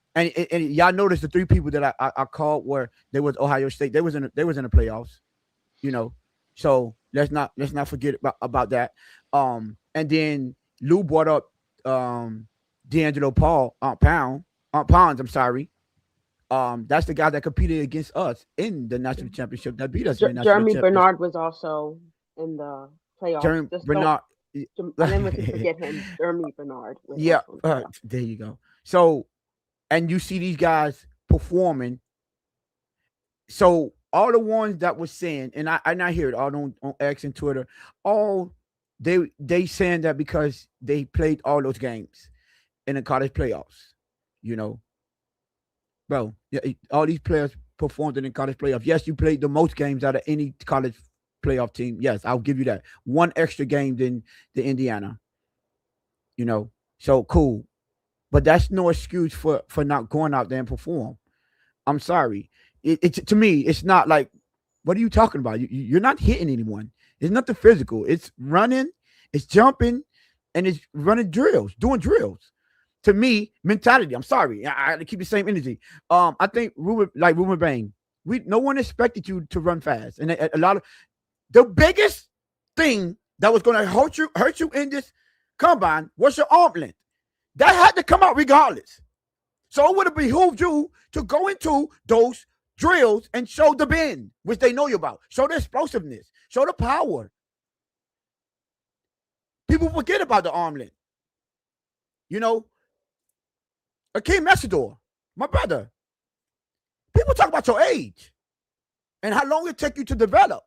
y'all noticed the three people that I called were they was Ohio State. They was in the playoffs, you know. So let's not forget about that. And then Lou brought up D'Angelo Pounds. I'm sorry. That's the guy that competed against us in the national championship that beat us in the national Jeremy championship. Bernard was also in the playoffs. Jeremy Just don't. Bernard. I didn't to forget him. Jeremy Bernard was Yeah, also in the playoffs. there you go. So, and you see these guys performing. So all the ones that was saying, and I hear it all on X and Twitter, all they saying that because they played all those games in the college playoffs, you know, bro. Yeah, all these players performed in the college playoffs. Yes, you played the most games out of any college playoff team. Yes, I'll give you that. One extra game than the Indiana, you know. So cool. But that's no excuse for not going out there and perform. I'm sorry. It to me, it's not like, what are you talking about? You're not hitting anyone. It's nothing physical. It's running, it's jumping, and it's running drills, doing drills. To me, mentality. I'm sorry. I keep the same energy. I think Ruben Bain. No one expected you to run fast, and a lot of the biggest thing that was going to hurt you in this combine was your arm length. That had to come out regardless. So it would have behooved you to go into those drills and show the bend, which they know you about. Show the explosiveness. Show the power. People forget about the arm length. You know, Akeem Messidor, my brother. People talk about your age and how long it took you to develop.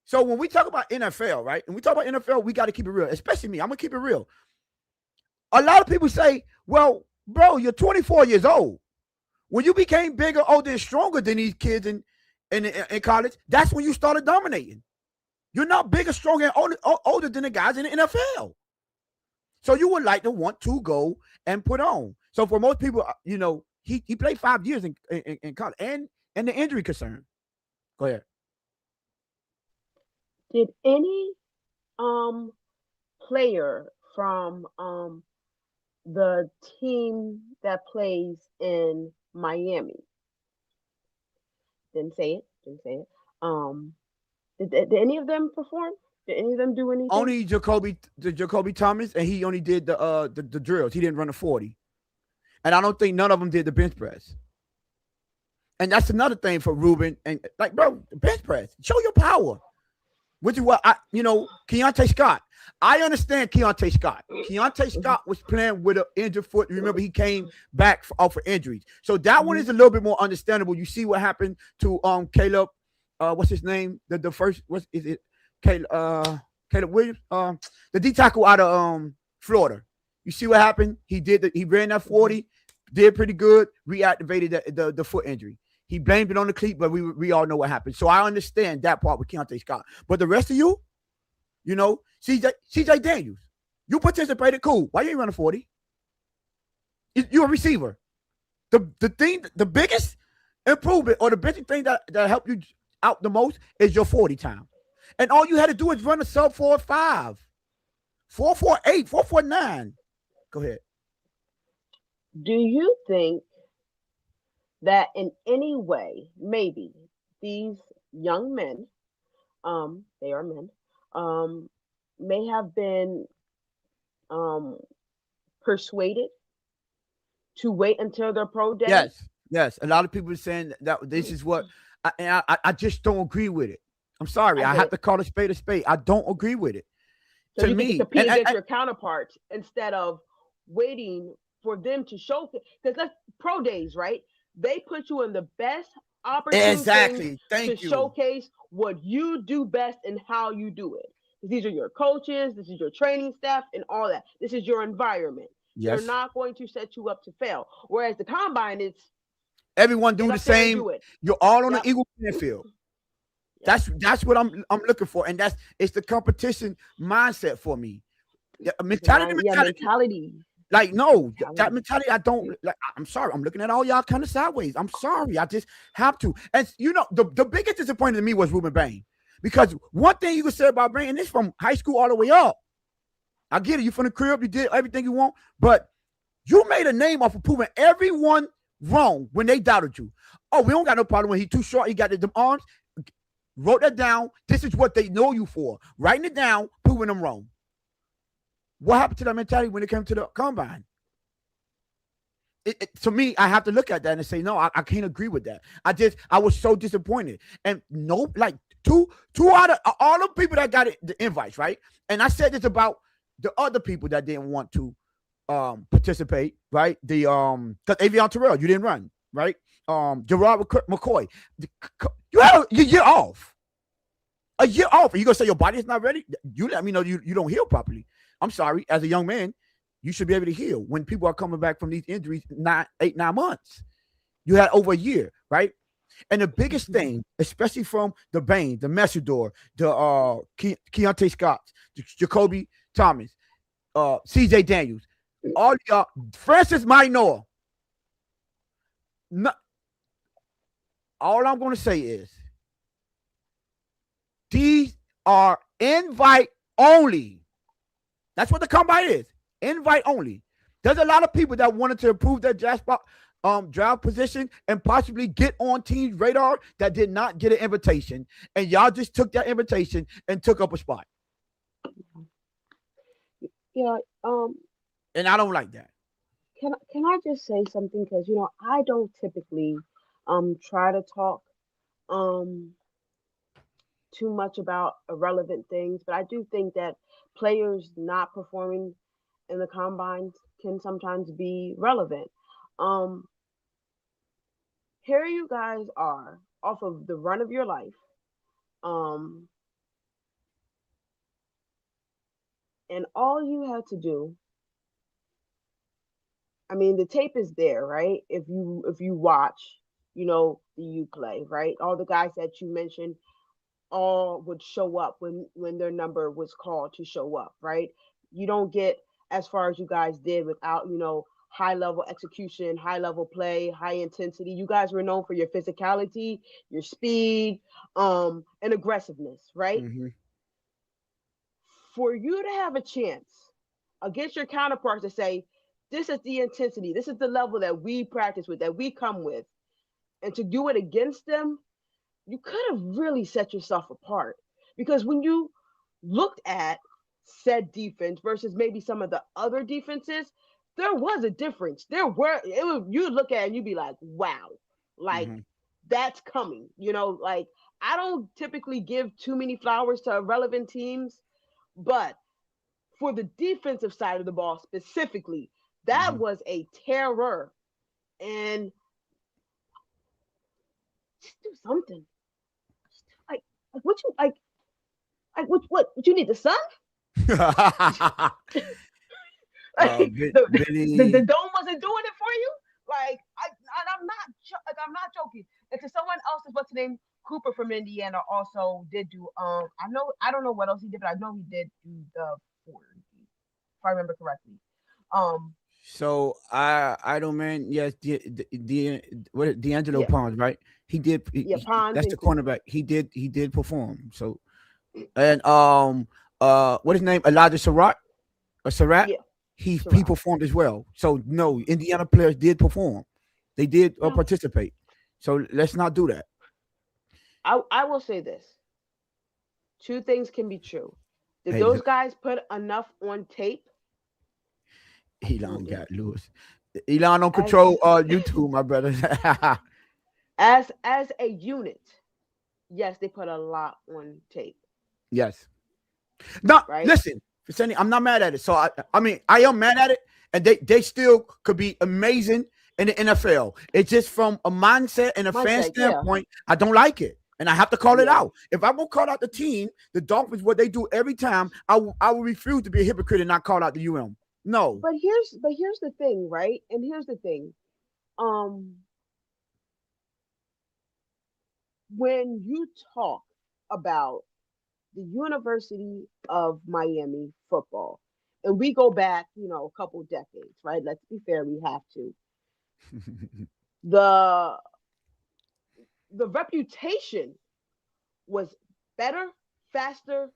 So when we talk about NFL, right? And we talk about NFL, we got to keep it real. Especially me. I'm going to keep it real. A lot of people say, well, bro, you're 24 years old. When you became bigger, older, and stronger than these kids in college, that's when you started dominating. You're not bigger, stronger, and older than the guys in the NFL. So you would like to want to go and put on. So for most people, you know, he played 5 years in college and the injury concern. Go ahead. Did any player from the team that plays in Miami, didn't say it. Did any of them perform? Did any of them do anything? Only Jacoby Thomas, and he only did the drills. He didn't run a 40. And I don't think none of them did the bench press. And that's another thing for Ruben. And like, bro, bench press. Show your power. Which is what Keontae Scott. I understand Keontae Scott. Keontae Scott was playing with an injured foot. Remember, he came back off of injuries. So that one is a little bit more understandable. You see what happened to Caleb. What's his name? The first. What is it? Caleb Williams. The D tackle out of Florida. You see what happened? He ran that 40, did pretty good. Reactivated the foot injury. He blamed it on the cleat, but we all know what happened. So I understand that part with Keontae Scott. But the rest of you, you know, CJ Daniels, you participated, cool. Why you ain't running 40? You're a receiver. The biggest improvement or the biggest thing that helped you out the most is your 40 time. And all you had to do is run a sub 4.5, 4.48, 4.49. Go ahead. Do you think that in any way, maybe these young men, they are men, may have been persuaded to wait until their pro day? Yes. A lot of people are saying that this is what I just don't agree with it. I'm sorry. I have to call a spade a spade. I don't agree with it. So to you me, can compete against your counterparts instead of waiting for them to show, because that's pro days, right? They put you in the best opportune things Exactly. to Thank you. showcase what you do best and how you do it. These are your coaches, this is your training staff, and all that. This is your environment. They're Yes. not going to set you up to fail. Whereas the combine, it's Everyone get do the up there and same. do it. You're all on the Yep. equal playing field. Yep. That's what I'm looking for, and it's the competition mindset for me. Yeah, mentality. Mentality. Like, no, that Mentality. mentality, I don't like. I'm sorry. I'm looking at all y'all kind of sideways. I'm sorry. I just have to. And the biggest disappointment to me was Ruben Bain. Because one thing you can say about Bain, and this from high school all the way up. I get it. You from the crib, you did everything you want, but you made a name off of proving everyone wrong when they doubted you. Oh, we don't got no problem when he too short, he got them arms. Wrote that down. This is what they know you for. Writing it down, proving them wrong. What happened to that mentality when it came to the combine? To me, I have to look at that and say, no, I can't agree with that. I was so disappointed. And no, like two out of all the people that got the invites, right? And I said this about the other people that didn't want to participate, right? Because Avion Terrell, you didn't run, right? Gerard McCoy, you had a year off. A year off. Are you gonna say your body is not ready? You let me know you don't heal properly. I'm sorry, as a young man, you should be able to heal when people are coming back from these injuries 9 months. You had over a year, right? And the biggest thing, especially from the Bain, the Messidor, the Keontae Scott, Jacoby Thomas, CJ Daniels, all y'all, Francis Minor. All I'm going to say is these are invite only. That's what the combine is. Invite only. There's a lot of people that wanted to improve their draft position and possibly get on team's radar that did not get an invitation. And y'all just took that invitation and took up a spot. Yeah. And I don't like that. Can I just say something? Because I don't typically try to talk too much about irrelevant things, but I do think that players not performing in the combines can sometimes be relevant. Um, Here you guys are off of the run of your life, um, and all you had to do. I mean, the tape is there, right? If you watch, the you play, right? All the guys that you mentioned all would show up when their number was called to show up, right? You don't get as far as you guys did without, high level execution, high level play, high intensity. You guys were known for your physicality, your speed, and aggressiveness, right? Mm-hmm. For you to have a chance against your counterparts to say, this is the intensity, this is the level that we practice with, that we come with, and to do it against them, you could have really set yourself apart. Because when you looked at said defense versus maybe some of the other defenses, there was a difference. You look at it and you'd be like, wow, like Mm-hmm. that's coming. Like I don't typically give too many flowers to relevant teams, but for the defensive side of the ball specifically, that Mm-hmm. was a terror. And just do something. Like what you like what you need the sun? Like the Billy. dome wasn't doing it for you. Like I'm not joking. And to someone else's what's the name, Cooper from Indiana also did do I don't know what else he did, but I know he did do the 40, if I remember correctly. Um So I don't man. Yes, D'Angelo yeah, Pons, right? He did. yeah, Ponds That's and the Cooper. cornerback. He did perform. So and what his name? Elijah Surratt. Yeah, He Sherrod. performed as well. So no, Indiana players did perform. They did Yeah. participate. So let's not do that. I will say this. Two things can be true. Did Hey, those guys put enough on tape? Elon Absolutely. got Lewis. Elon don't As control YouTube, my brother. as a unit, yes, they put a lot on tape, Yes. No, right? listen, Sandy, I'm not mad at it. So I mean, I am mad at it, and they still could be amazing in the NFL. It's just from a mindset and a fan standpoint, I don't like it. And I have to call it out. If I will call out the team, the Dolphins, what they do every time, I will refuse to be a hypocrite and not call out the UM. No. But here's the thing, right? And here's the thing. When you talk about the University of Miami football, and we go back, a couple decades, right? Let's be fair, we have to. The reputation was better, faster.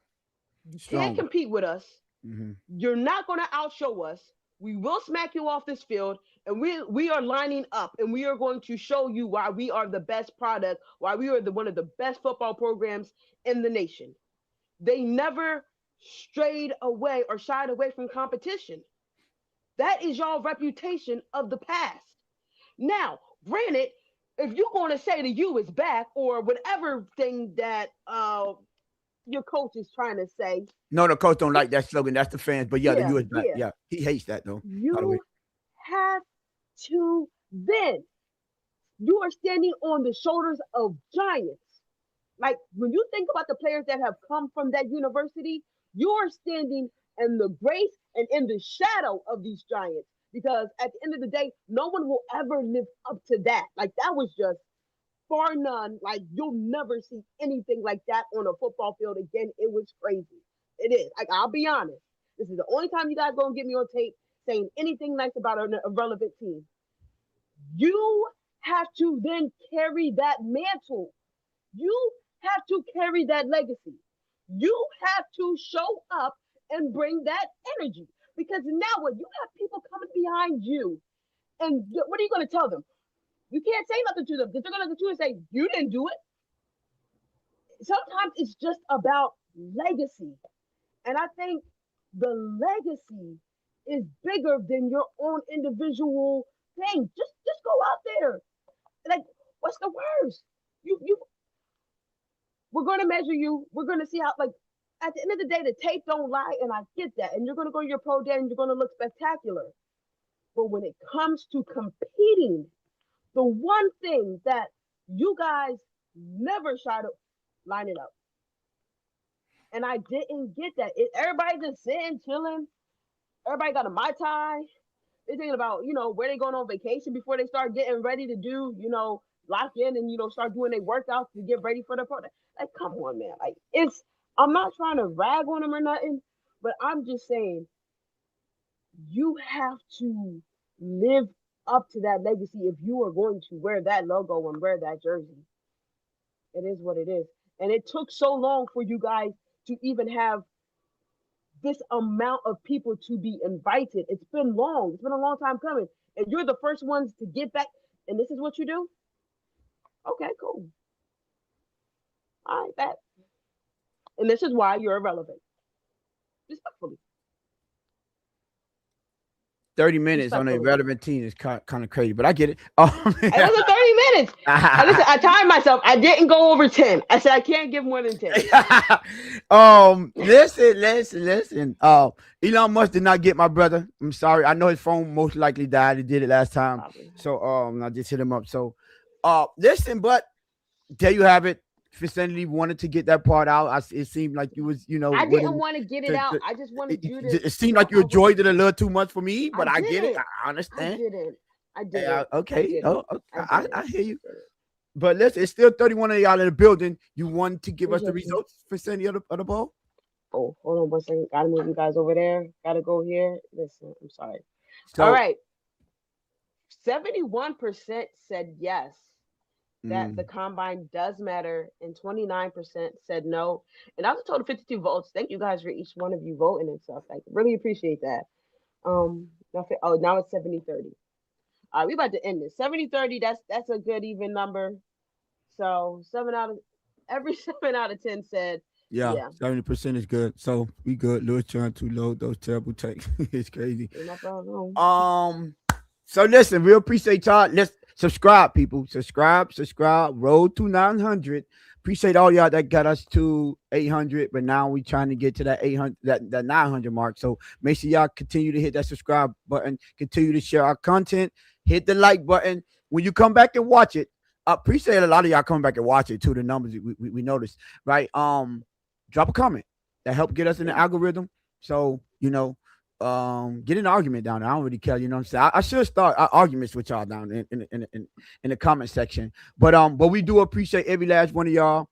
You can't compete with us. Mm-hmm. You're not going to outshow us. We will smack you off this field, and we are lining up, and we are going to show you why we are the best product, why we are one of the best football programs in the nation. They never strayed away or shied away from competition. That is y'all reputation of the past. Now, granted, if you're going to say the U is back or whatever thing that your coach is trying to say. No, the coach don't like that slogan. That's the fans. But the U is back. Yeah, he hates that though. You have to then. You are standing on the shoulders of giants. Like when you think about the players that have come from that university, you are standing in the grace and in the shadow of these giants. Because at the end of the day, no one will ever live up to that. Like that was just bar none. Like you'll never see anything like that on a football field again. It was crazy. It is. Like I'll be honest. This is the only time you guys gonna get me on tape saying anything nice about a relevant team. You have to then carry that mantle. You have to carry that legacy. You have to show up and bring that energy. Because now what? You have people coming behind you. And what are you going to tell them? You can't say nothing to them because they're going to look at you and say, you didn't do it. Sometimes it's just about legacy. And I think the legacy is bigger than your own individual thing. Just go out there. Like, what's the worst? We're going to measure you. We're going to see how, like, at the end of the day, the tape don't lie, and I get that. And you're going to go to your pro day, and you're going to look spectacular. But when it comes to competing, the one thing that you guys never try to line it up. And I didn't get that. Everybody just sitting, chilling. Everybody got a Mai Tai. They're thinking about, where they going on vacation before they start getting ready to do, lock in and, start doing their workouts to get ready for the product. Like, come on, man. Like, I'm not trying to rag on them or nothing, but I'm just saying you have to live up to that legacy if you are going to wear that logo and wear that jersey. It is what it is. And it took so long for you guys to even have this amount of people to be invited. It's been long. It's been a long time coming. And you're the first ones to get back. And this is what you do? Okay, cool. All right, that. And this is why you're irrelevant. Respectfully. 30 minutes on a relevant team is kind of crazy, but I get it. It wasn't 30 minutes. Listen, I timed myself. I didn't go over 10. I said I can't give more than 10. Listen. Elon Musk did not get my brother. I'm sorry. I know his phone most likely died. He did it last time. Probably. So I just hit him up. So listen, but there you have it. Vicinity wanted to get that part out. It seemed like you was, I didn't want to get it out. I just wanted you to. It seemed like you enjoyed it a little too much for me, but I get it. I understand. I didn't. Okay. I hear you. But listen, it's still 31 of y'all in the building. You want to give us the results for Vicinity of the ball? Oh, hold on 1 second. Gotta move you guys over there. Gotta go here. Listen, I'm sorry. All right. 71% said yes. That the combine does matter, and 29% said no. And I was told 52 votes. Thank you guys for each one of you voting and stuff. Like, really appreciate that. Now it's 70-30. All right, we about to end this. 70-30, that's a good even number. So 7 out of 10 said yeah. 70% is good. So we good. Louis trying too low, those terrible takes. It's crazy. So listen, we appreciate y'all. Let's subscribe, people. Subscribe. Road to 900. Appreciate all y'all that got us to 800, but now we trying to get to that 800, that 900 mark. So make sure y'all continue to hit that subscribe button, continue to share our content, hit the like button. When you come back and watch it, I appreciate a lot of y'all coming back and watch it too. The numbers we noticed, right? Drop a comment that help get us in the algorithm. So get an argument down there. I don't really care. You know what I'm saying? I should start arguments with y'all down in the comment section. But we do appreciate every last one of y'all.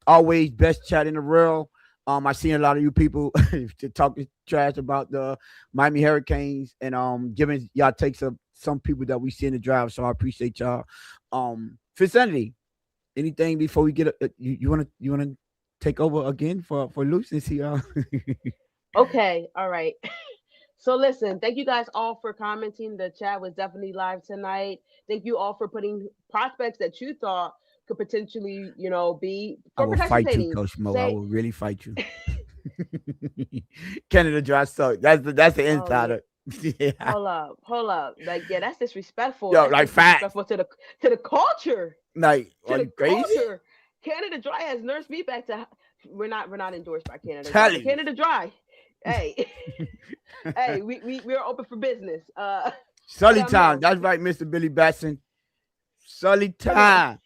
Always best chat in the world. I seen a lot of you people to talk trash about the Miami Hurricanes and giving y'all takes of some people that we see in the drive. So I appreciate y'all. Fisanity, anything before we get you wanna take over again for Luke since he Okay, all right. So listen, thank you guys all for commenting. The chat was definitely live tonight. Thank you all for putting prospects that you thought could potentially, be I for will fight you, participating. Coach Mo. I Say, will really fight you. Canada Dry Soak. That's the oh yeah, insider. Yeah. hold up. Like, yeah, that's disrespectful. Yo, That's like facts. disrespectful to the culture. Like, To are the you crazy? culture. Canada Dry has nursed me back to. We're not endorsed by Canada Dry, but Telling you. Canada Dry. Hey, hey, we're open for business. Sully But time. no, That's right, Mr. Billy Batson. Sully but no. time.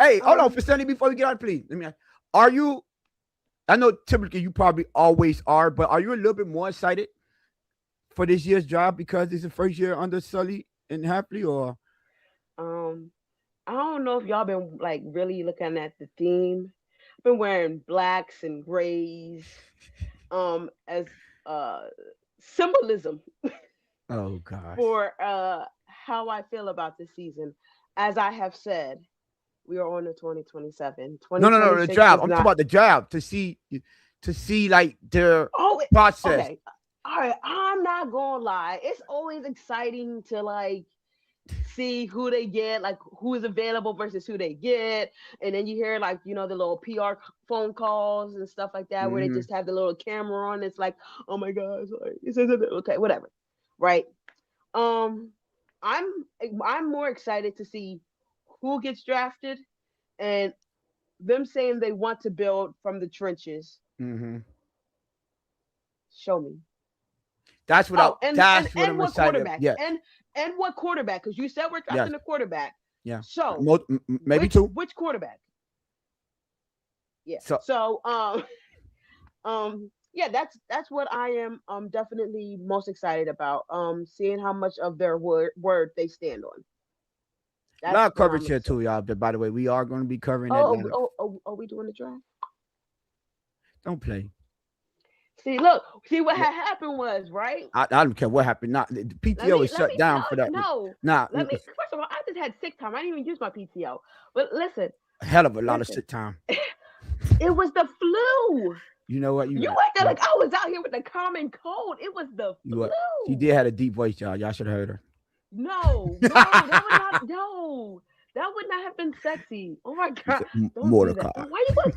Hey, hold on, Um, for Sunday before we get out, please. Let me ask. Are you I know typically you probably always are, but are you a little bit more excited for this year's job because it's the first year under Sully and Hapley, or um, I don't know if y'all been like really looking at the theme. I've been wearing blacks and grays, as uh symbolism oh gosh. for how I feel about this season. As I have said, we are on to 2027. No, the 2026 job. is I'm talking not. about the job to see like their Oh, process. okay. All right. I'm not gonna lie. It's always exciting to like see who they get, like who is available versus who they get, and then you hear like the little PR phone calls and stuff like that where they Hmm. just have the little camera on. It's like, oh my gosh, like, okay, whatever, right? Um, I'm I'm more excited to see who gets drafted and them saying they want to build from the trenches. Hmm. Show me. That's what I. Oh, and and That's what and I'm what excited. quarterback? Yes, And what quarterback? Because you said we're yes, drafting a quarterback. yeah. So Maybe which two. which quarterback? Yeah. So So yeah, that's what I am definitely most excited about. Seeing how much of their word they stand on. a That's lot of what coverage I'm here excited. too, y'all. By the way, we are going to be covering that. Oh, are we doing the draft? Don't play. See, look, see what Yeah, had happened was right. I don't care what happened. Not the PTO is Let shut me down no for that. no. Nah, Let me first of all, I just had sick time. I didn't even use my PTO. But listen, a hell of a lot of listen. shit time. It was the flu. You know what? You acted like I was out here with the common cold. It was the You what? She flu. did have a deep voice, y'all. Y'all should have heard her. No, no, that would not. No, that would not have been sexy. Oh my You god, said don't do that. Mordecai. Why you would?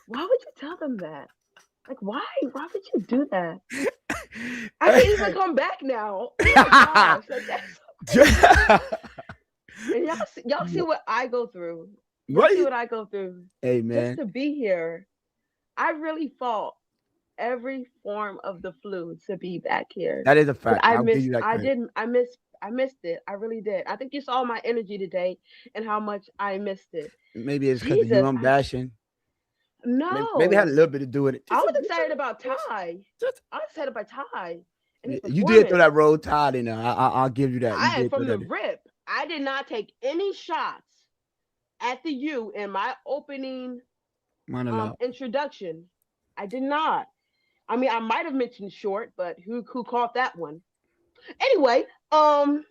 Why would you tell them that? Like, why? Why would you do that? I can't even come back now. Oh my gosh, like that's so crazy. And y'all see what I go through. Y'all see Right? what I go through Hey just man, to be here. I really fought every form of the flu to be back here that is a because fact. I'll give you that I credit. didn't I missed it. I really did. I think you saw my energy today and how much I missed it. Maybe it's because of you Jesus, I'm bashing. Maybe it had a no. little bit to do with it. I Just, was just, excited about just, Ty. just. I was excited about Ty and his You did throw performance. that roll tide in there. I'll give you that. You I did throw from the that in. rip. I did not take any shots at the U in my opening Monologue. introduction. I did not. I mean, I might have mentioned short, but who caught that one? Anyway, I'm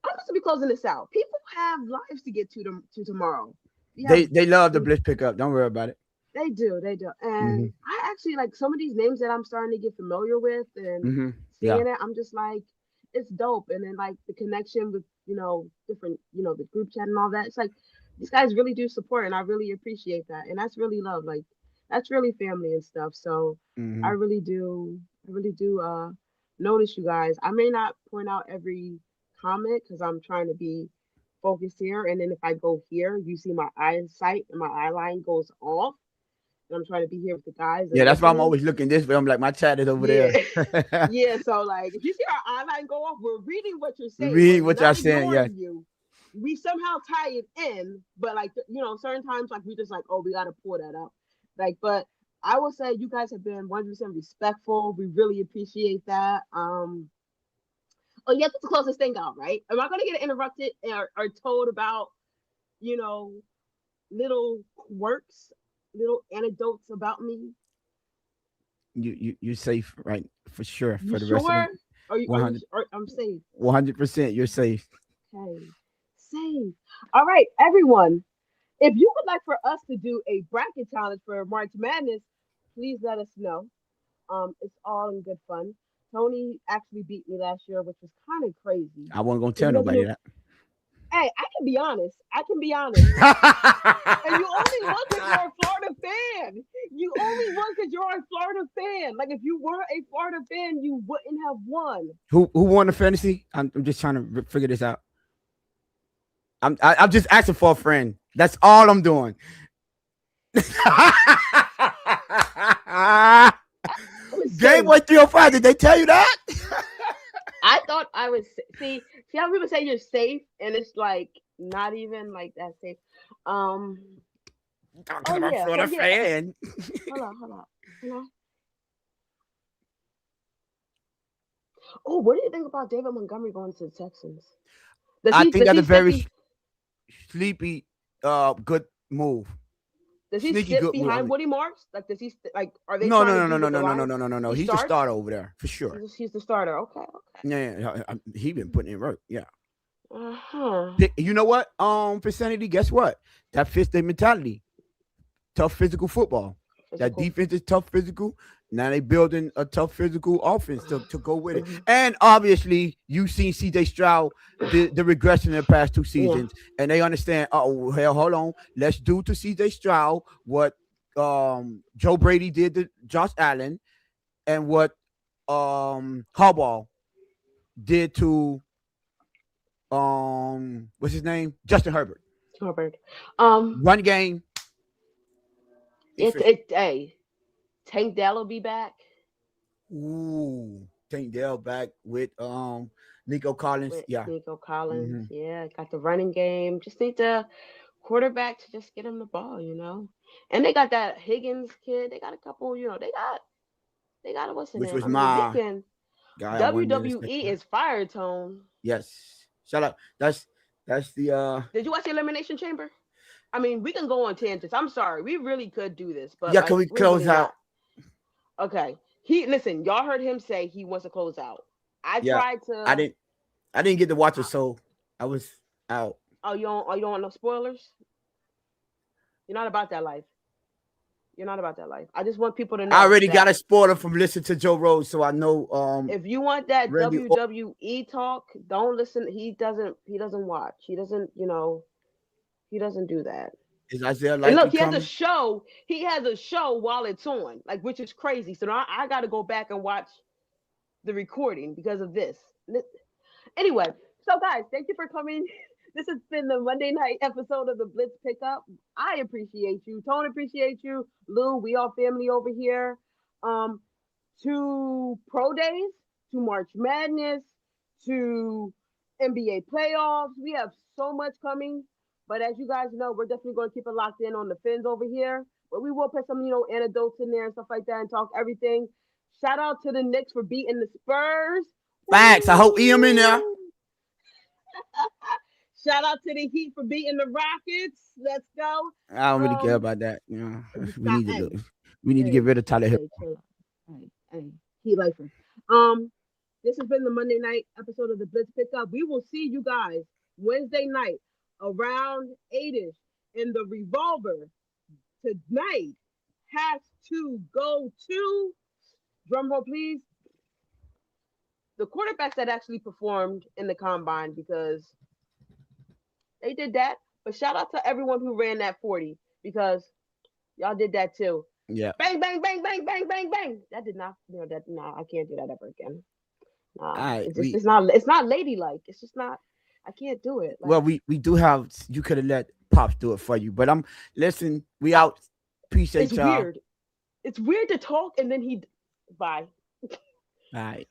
supposed to be closing this out. People have lives to get to tomorrow. We have They love the blitz pickup. Don't worry about it. they do, Hmm. and I actually like some of these names that I'm starting to get familiar with and Hmm. Yeah. seeing it. I'm just like, it's dope, and then like the connection with different the group chat and all that. It's like these guys really do support, and I really appreciate that, and that's really love. Like that's really family and stuff. So I Hmm. really do, I really do notice you guys. I may not point out every comment because I'm trying to be focus here, and then if I go here, you see my eyesight and my eye line goes off. And I'm trying to be here with the guys Yeah, and that's why I'm listening. always looking this way. I'm like, my chat is over Yeah, there. yeah. So like, if you see our eye line go off, we're reading what you're saying. Read We're what y'all not saying. Yeah. ignoring you. We somehow tie it in, but like certain times like we just like, oh, we gotta pull that up. Like, but I will say you guys have been 100% respectful. We really appreciate that. Oh, you have to close this thing out, right? Am I gonna get interrupted or told about you know little quirks, little anecdotes about me? You're safe, right? For sure. You For the rest of sure? the Are you? 100 I'm safe. 100%. You're safe. Okay, safe. All right, everyone. If you would like for us to do a bracket challenge for March Madness, please let us know. It's all in good fun. Tony actually beat me last year, which was kind of crazy I wasn't gonna because tell he doesn't nobody know. that. Hey, I can be honest. I can be honest. And you only won because you're a Florida fan. You only won because you're a Florida fan. Like if you were a Florida fan, you wouldn't have won. Who won the fantasy? I'm just trying to figure this out. I'm just asking for a friend. That's all I'm doing. I was Game safe. Boy 305. Did they tell you that? I thought I was see how people say you're safe and it's like not even like that safe. Um Because oh I'm a yeah, so Florida yeah, fan. hold on. Oh, what do you think about David Montgomery going to the Texans? I think Does that's he a sit very sleepy, good move. does he Sneaky sit good move. I behind mean, Woody Marks? Like does he like are they no, trying to no, no, do no, what no, the no, no, no, Lions no, no, no, no. he He's the starts? starter over there for sure. He's the starter. Okay, okay. Yeah, he been putting in work. Yeah. Uh-huh. You know what? Vicinity. Guess what? That fits their mentality. Tough physical football. That Physical. defense is tough physical. Now they building a tough physical offense to go with it. Mhm. And obviously, you've seen CJ Stroud the regression in the past 2 seasons, Yeah. and they understand. Oh hell, hold on. Let's do to CJ Stroud what Joe Brady did to Josh Allen, and what Harbaugh did to what's his name, Justin Herbert. Hubbard. Um Run game efficient. hey, Tank Dell will be back. Ooh, Tank Dell back with Nico Collins. With Yeah. Nico Collins. Hmm. Yeah, got the running game. Just need the quarterback to just get him the ball. And they got that Higgins kid. They got a couple, they got what's the Which name? was I mean, they my can guy I wanted to stick WWE with. is fire tone. Yes. Shout out. That's the Did you watch the Elimination Chamber? I mean, we can go on tangents. I'm sorry. We really could do this, but yeah, can like we we're close really out? not. Okay. He listen, y'all heard him say he wants to close out. I Yeah. tried I to didn't I didn't get to watch it, uh, so I was out. you don't want no spoilers? You're not about that life. You're not about that life. I just want people to I know already got that a spoiler from listening to Joe Rose, so I know if you want that Randy WWE talk, don't listen. He doesn't watch. He doesn't do that. is Isaiah And Likely look, he has a coming? show. He has a show while it's on, like which is crazy. So now I got to go back and watch the recording because of this. Anyway, so guys, thank you for coming. This has been the Monday night episode of the Blitz Pickup. I appreciate you. Tone appreciates you. Lou, we all family over here. Um, to pro days, to March Madness, to NBA playoffs. We have so much coming. But as you guys know, we're definitely going to keep it locked in on the Fins over here. But we will put some, anecdotes in there and stuff like that and talk everything. Shout out to the Knicks for beating the Spurs. Facts. I hope EM in there. Woo! Shout out to the Heat for beating the Rockets. Let's go. I don't really care Um, about that. You know, we stop. need to Hey, look. We need to get hey, rid of Tyler Hill. hey, chill out. Hey, Heat lifer. Um, this has been the Monday night episode of the Blitz Pickup. We will see you guys Wednesday night around 8ish in the Revolver. Tonight has to go to drum roll, please. The quarterbacks that actually performed in the combine because they did that. But shout out to everyone who ran that 40 because y'all did that too. Yeah. Bang, bang, bang, bang, bang, bang, bang. That did not, I can't do that ever again. All Nah, right. it's not ladylike. It's just not. I can't do it. Like, Well, we do have. You could have let Pops do it for you, but listen. We out. Appreciate it's y'all. weird. It's weird to talk and then he. Bye. All right.